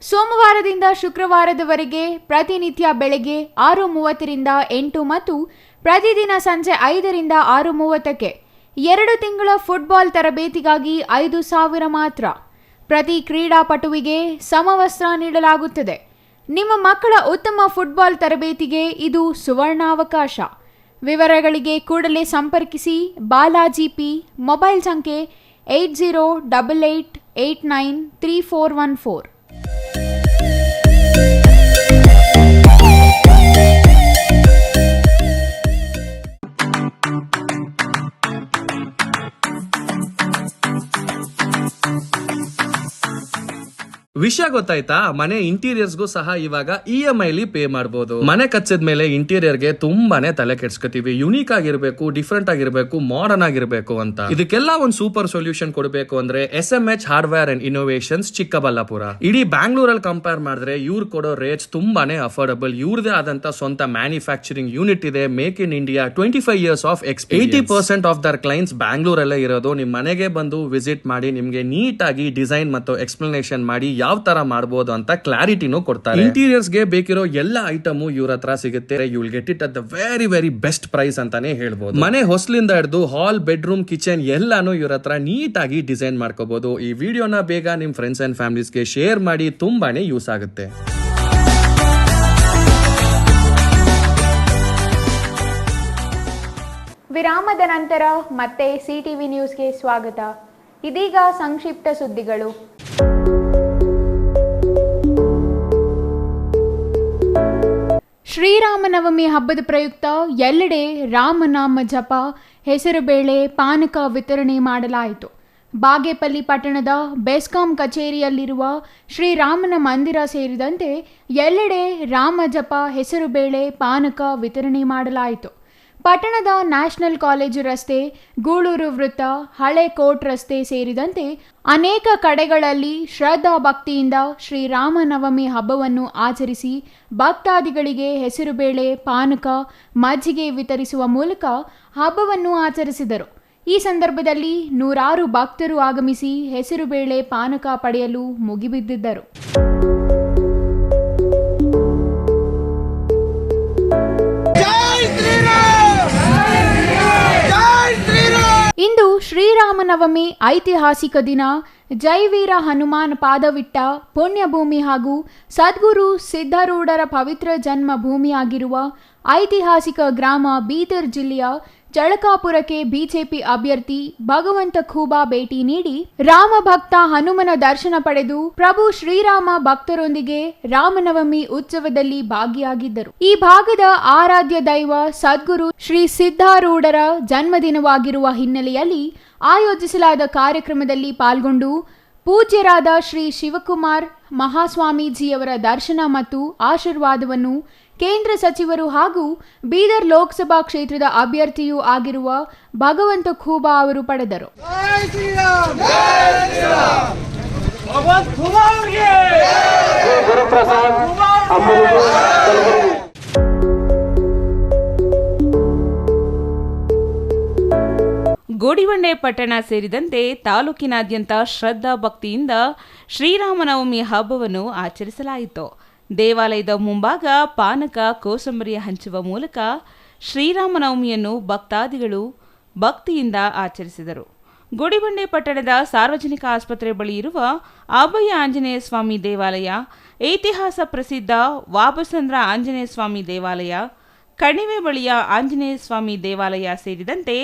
ಸೋಮವಾರದಿಂದ ಶುಕ್ರವಾರದವರೆಗೆ ಪ್ರತಿನಿತ್ಯ ಬೆಳಗ್ಗೆ 6:30ರಿಂದ 8 ಮತ್ತು ಪ್ರತಿದಿನ ಸಂಜೆ 5ರಿಂದ 6:30ಕ್ಕೆ 2 ತಿಂಗಳ ಫುಟ್ಬಾಲ್ ತರಬೇತಿಗಾಗಿ 5,000 ಮಾತ್ರ. ಪ್ರತಿ ಕ್ರೀಡಾಪಟುವಿಗೆ ಸಮವಸ್ತ್ರ ನೀಡಲಾಗುತ್ತದೆ. ನಿಮ್ಮ ಮಕ್ಕಳ ಉತ್ತಮ ಫುಟ್ಬಾಲ್ ತರಬೇತಿಗೆ ಇದು ಸುವರ್ಣಾವಕಾಶ. ವಿವರಗಳಿಗೆ ಕೂಡಲೇ ಸಂಪರ್ಕಿಸಿ ಬಾಲಾಜಿ ಪಿ. ಮೊಬೈಲ್ ಸಂಖ್ಯೆ 8088893414. ವಿಷಯ ಗೊತ್ತಾಯ್ತಾ? ಮನೆ ಇಂಟೀರಿಯರ್ಸ್ಗೂ ಸಹ ಇವಾಗ EMI ಪೇ ಮಾಡಬಹುದು. ಮನೆ ಕಚ್ಚಿದ ಮೇಲೆ ಇಂಟೀರಿಯರ್ಗೆ ತುಂಬಾನೇ ತಲೆ ಕೆಡ್ಸ್ಕೊತೀವಿ. ಯುನೀಕ್ ಆಗಿರ್ಬೇಕು, ಡಿಫ್ರೆಂಟ್ ಆಗಿರ್ಬೇಕು, ಮಾಡರ್ನ್ ಆಗಿರ್ಬೇಕು ಅಂತ. ಇದಕ್ಕೆಲ್ಲ ಒಂದು ಸೂಪರ್ ಸೊಲ್ಯೂಷನ್ ಕೊಡಬೇಕು ಅಂದ್ರೆ SMH hardware and innovations Chikkaballapur. ಇಡೀ ಬ್ಯಾಂಗ್ಳೂರಲ್ಲಿ ಕಂಪೇರ್ ಮಾಡಿದ್ರೆ ಇವ್ರು ಕೊಡೋ ರೇಟ್ಸ್ ತುಂಬಾನೇ ಅಫೋರ್ಡಬಲ್. ಇವ್ರದೇ ಆದಂತ ಸ್ವಂತ ಮ್ಯಾನುಫ್ಯಾಕ್ಚರಿಂಗ್ ಯೂನಿಟ್ ಇದೆ. Make in India, 25 years of experience. 80% of their clients ಬ್ಯಾಂಗ್ಳೂರಲ್ಲೇ ಇರೋದು. ನಿಮ್ ಮನೆಗೆ ಬಂದು ವಿಸಿಟ್ ಮಾಡಿ ನಿಮ್ಗೆ ನೀಟ್ ಆಗಿ ಡಿಸೈನ್ ಮತ್ತು ಎಕ್ಸ್ಪ್ಲನೇಷನ್ ಮಾಡಿ ಯಾವ ತರ ಮಾಡಬಹುದು ಅಂತ ಕ್ಲಾರಿಟಿನೂ ಕೊಡ್ತಾರೆ. ಇಂಟೀರಿಯರ್ಸ್ ಗೆ ಬೇಕಿರೋ ಎಲ್ಲ ಐಟಮ್ ಇವ್ರ ಹತ್ರ ಸಿಗುತ್ತೆ. You will get it at the very best price ಅಂತಾನೆ ಹೇಳ್ಬೋದು. ಮನೆ ಹೊಸ್ಲಿಂದ ಹಿಡಿದು ಹಾಲ್, ಬೆಡ್ರೂಮ್, ಕಿಚನ್ ಎಲ್ಲಾನು ಇವ್ರ ಹತ್ರ ನೀಟ್ ಆಗಿ ಡಿಸೈನ್ ಮಾಡ್ಕೋಬಹುದು. ಈ ವಿಡಿಯೋನ ಬೇಗ ನಿಮ್ ಫ್ರೆಂಡ್ಸ್ ಅಂಡ್ ಫ್ಯಾಮಿಲೀಸ್ಗೆ ಶೇರ್ ಮಾಡಿ, ತುಂಬಾನೇ ಯೂಸ್ ಆಗುತ್ತೆ. ವಿರಾಮದ ನಂತರ ಮತ್ತೆ ಸಿಟಿವಿ ನ್ಯೂಸ್ಗೆ ಸ್ವಾಗತ. ಇದೀಗ ಸಂಕ್ಷಿಪ್ತ ಸುದ್ದಿಗಳು. ಶ್ರೀರಾಮನವಮಿ ಹಬ್ಬದ ಪ್ರಯುಕ್ತ ಎಲ್ಲೆಡೆ ರಾಮನಾಮ ಜಪ, ಹೆಸರುಬೇಳೆ, ಪಾನಕ ವಿತರಣೆ ಮಾಡಲಾಯಿತು. ಬಾಗೇಪಲ್ಲಿ ಪಟ್ಟಣದ ಬೆಸ್ಕಾಂ ಕಚೇರಿಯಲ್ಲಿರುವ ಶ್ರೀರಾಮನ ಮಂದಿರ ಸೇರಿದಂತೆ ಎಲ್ಲೆಡೆ ರಾಮ ಜಪ, ಹೆಸರುಬೇಳೆ, ಪಾನಕ ವಿತರಣೆ ಮಾಡಲಾಯಿತು. ಪಟ್ಟಣದ ನ್ಯಾಷನಲ್ ಕಾಲೇಜು ರಸ್ತೆ, ಗೂಳೂರು ವೃತ್ತ, ಹಳೆ ಕೋರ್ಟ್ ರಸ್ತೆ ಸೇರಿದಂತೆ ಅನೇಕ ಕಡೆಗಳಲ್ಲಿ ಶ್ರದ್ಧಾ ಭಕ್ತಿಯಿಂದ ಶ್ರೀರಾಮನವಮಿ ಹಬ್ಬವನ್ನು ಆಚರಿಸಿ ಭಕ್ತಾದಿಗಳಿಗೆ ಹೆಸರುಬೇಳೆ, ಪಾನಕ, ಮಜ್ಜಿಗೆ ವಿತರಿಸುವ ಮೂಲಕ ಹಬ್ಬವನ್ನು ಆಚರಿಸಿದರು. ಈ ಸಂದರ್ಭದಲ್ಲಿ ನೂರಾರು ಭಕ್ತರು ಆಗಮಿಸಿ ಹೆಸರುಬೇಳೆ, ಪಾನಕ ಪಡೆಯಲು ಮುಗಿಬಿದ್ದಿದ್ದರು. ಇಂದು ಶ್ರೀರಾಮನವಮಿ ಐತಿಹಾಸಿಕ ದಿನ. ಜೈವೀರ ಹನುಮಾನ್ ಪಾದವಿಟ್ಟ ಪುಣ್ಯಭೂಮಿ ಹಾಗೂ ಸದ್ಗುರು ಸಿದ್ಧಾರೂಢರ ಪವಿತ್ರ ಜನ್ಮ ಭೂಮಿಯಾಗಿರುವ ಐತಿಹಾಸಿಕ ಗ್ರಾಮ ಬೀದರ್ ಜಿಲ್ಲೆಯ ಚಳಕಾಪುರಕ್ಕೆ ಬಿಜೆಪಿ ಅಭ್ಯರ್ಥಿ ಭಗವಂತ ಖೂಬಾ ಭೇಟಿ ನೀಡಿ ರಾಮ ಭಕ್ತ ಹನುಮನ ದರ್ಶನ ಪಡೆದು ಪ್ರಭು ಶ್ರೀರಾಮ ಭಕ್ತರೊಂದಿಗೆ ರಾಮನವಮಿ ಉತ್ಸವದಲ್ಲಿ ಭಾಗಿಯಾಗಿದ್ದರು. ಈ ಭಾಗದ ಆರಾಧ್ಯ ದೈವ ಸದ್ಗುರು ಶ್ರೀ ಸಿದ್ಧಾರೂಢರ ಜನ್ಮದಿನವಾಗಿರುವ ಹಿನ್ನೆಲೆಯಲ್ಲಿ ಆಯೋಜಿಸಲಾದ ಕಾರ್ಯಕ್ರಮದಲ್ಲಿ ಪಾಲ್ಗೊಂಡು ಪೂಜ್ಯರಾದ ಶ್ರೀ ಶಿವಕುಮಾರ್ ಮಹಾಸ್ವಾಮೀಜಿಯವರ ದರ್ಶನ ಮತ್ತು ಆಶೀರ್ವಾದವನ್ನು ಕೇಂದ್ರ ಸಚಿವರು ಹಾಗೂ ಬೀದರ್ ಲೋಕಸಭಾ ಕ್ಷೇತ್ರದ ಅಭ್ಯರ್ಥಿಯೂ ಆಗಿರುವ ಭಗವಂತ ಖೂಬಾ ಅವರು ಪಡೆದರು. ಗೋಡಿಬಂಡೆ ಪಟ್ಟಣ ಸೇರಿದಂತೆ ತಾಲೂಕಿನಾದ್ಯಂತ ಶ್ರದ್ಧಾ ಭಕ್ತಿಯಿಂದ ಶ್ರೀರಾಮನವಮಿ ಹಬ್ಬವನ್ನು ಆಚರಿಸಲಾಯಿತು. ದೇವಾಲಯದ ಮುಂಭಾಗ ಪಾನಕ, ಕೋಸಂಬರಿ ಹಂಚುವ ಮೂಲಕ ಶ್ರೀರಾಮನವಮಿಯನ್ನು ಭಕ್ತಾದಿಗಳು ಭಕ್ತಿಯಿಂದ ಆಚರಿಸಿದರು. ಗೋಡಿಬಂಡೆ ಪಟ್ಟಣದ ಸಾರ್ವಜನಿಕ ಆಸ್ಪತ್ರೆ ಬಳಿ ಇರುವ ಅಭಯ ಆಂಜನೇಯ ಸ್ವಾಮಿ ದೇವಾಲಯ, ಐತಿಹಾಸ ಪ್ರಸಿದ್ಧ ವಾಬಸಂದ್ರ ಆಂಜನೇಯ ಸ್ವಾಮಿ ದೇವಾಲಯ, ಕಣಿವೆ ಬಳಿಯ ಆಂಜನೇಯ ಸ್ವಾಮಿ ದೇವಾಲಯ ಸೇರಿದಂತೆ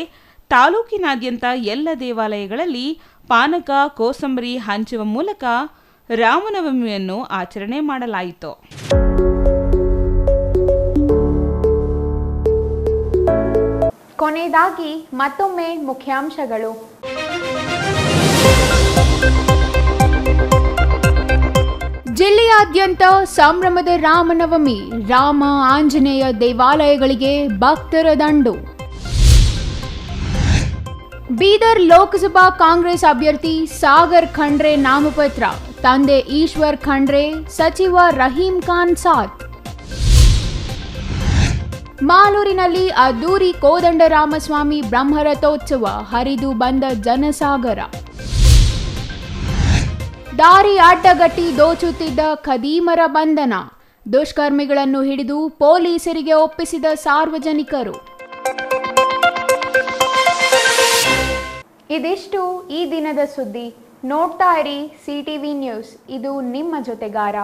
ತಾಲೂಕಿನಾದ್ಯಂತ ಎಲ್ಲ ದೇವಾಲಯಗಳಲ್ಲಿ ಪಾನಕ, ಕೋಸಂಬರಿ ಹಂಚುವ ಮೂಲಕ ರಾಮನವಮಿಯನ್ನು ಆಚರಣೆ ಮಾಡಲಾಯಿತು. ಕೊನೆಯದಾಗಿ ಮತ್ತೊಮ್ಮೆ ಮುಖ್ಯಾಂಶಗಳು. ಜಿಲ್ಲೆಯಾದ್ಯಂತ ಸಂಭ್ರಮದ ರಾಮನವಮಿ, ರಾಮ ಆಂಜನೇಯ ದೇವಾಲಯಗಳಿಗೆ ಭಕ್ತರ ದಂಡು. ಬೀದರ್ ಲೋಕಸಭಾ ಕಾಂಗ್ರೆಸ್ ಅಭ್ಯರ್ಥಿ ಸಾಗರ್ ಖಂಡ್ರೆ ನಾಮಪತ್ರ, ತಂದೆ ಈಶ್ವರ್ ಖಂಡ್ರೆ, ಸಚಿವ ರಹೀಂ ಖಾನ್ ಸಾಥ್. ಮಾಲೂರಿನಲ್ಲಿ ಅದ್ದೂರಿ ಕೋದಂಡರಾಮಸ್ವಾಮಿ ಬ್ರಹ್ಮರಥೋತ್ಸವ, ಹರಿದು ಬಂದ ಜನಸಾಗರ. ದಾರಿ ಅಡ್ಡಗಟ್ಟಿ ದೋಚುತ್ತಿದ್ದ ಖದೀಮರ ಬಂಧನ, ದುಷ್ಕರ್ಮಿಗಳನ್ನು ಹಿಡಿದು ಪೊಲೀಸರಿಗೆ ಒಪ್ಪಿಸಿದ ಸಾರ್ವಜನಿಕರು. ಇದಿಷ್ಟು ಈ ದಿನದ ಸುದ್ದಿ. ನೋಡ್ತಾ ಇರಿ CTV ನ್ಯೂಸ್, ಇದು ನಿಮ್ಮ ಜೊತೆಗಾರ.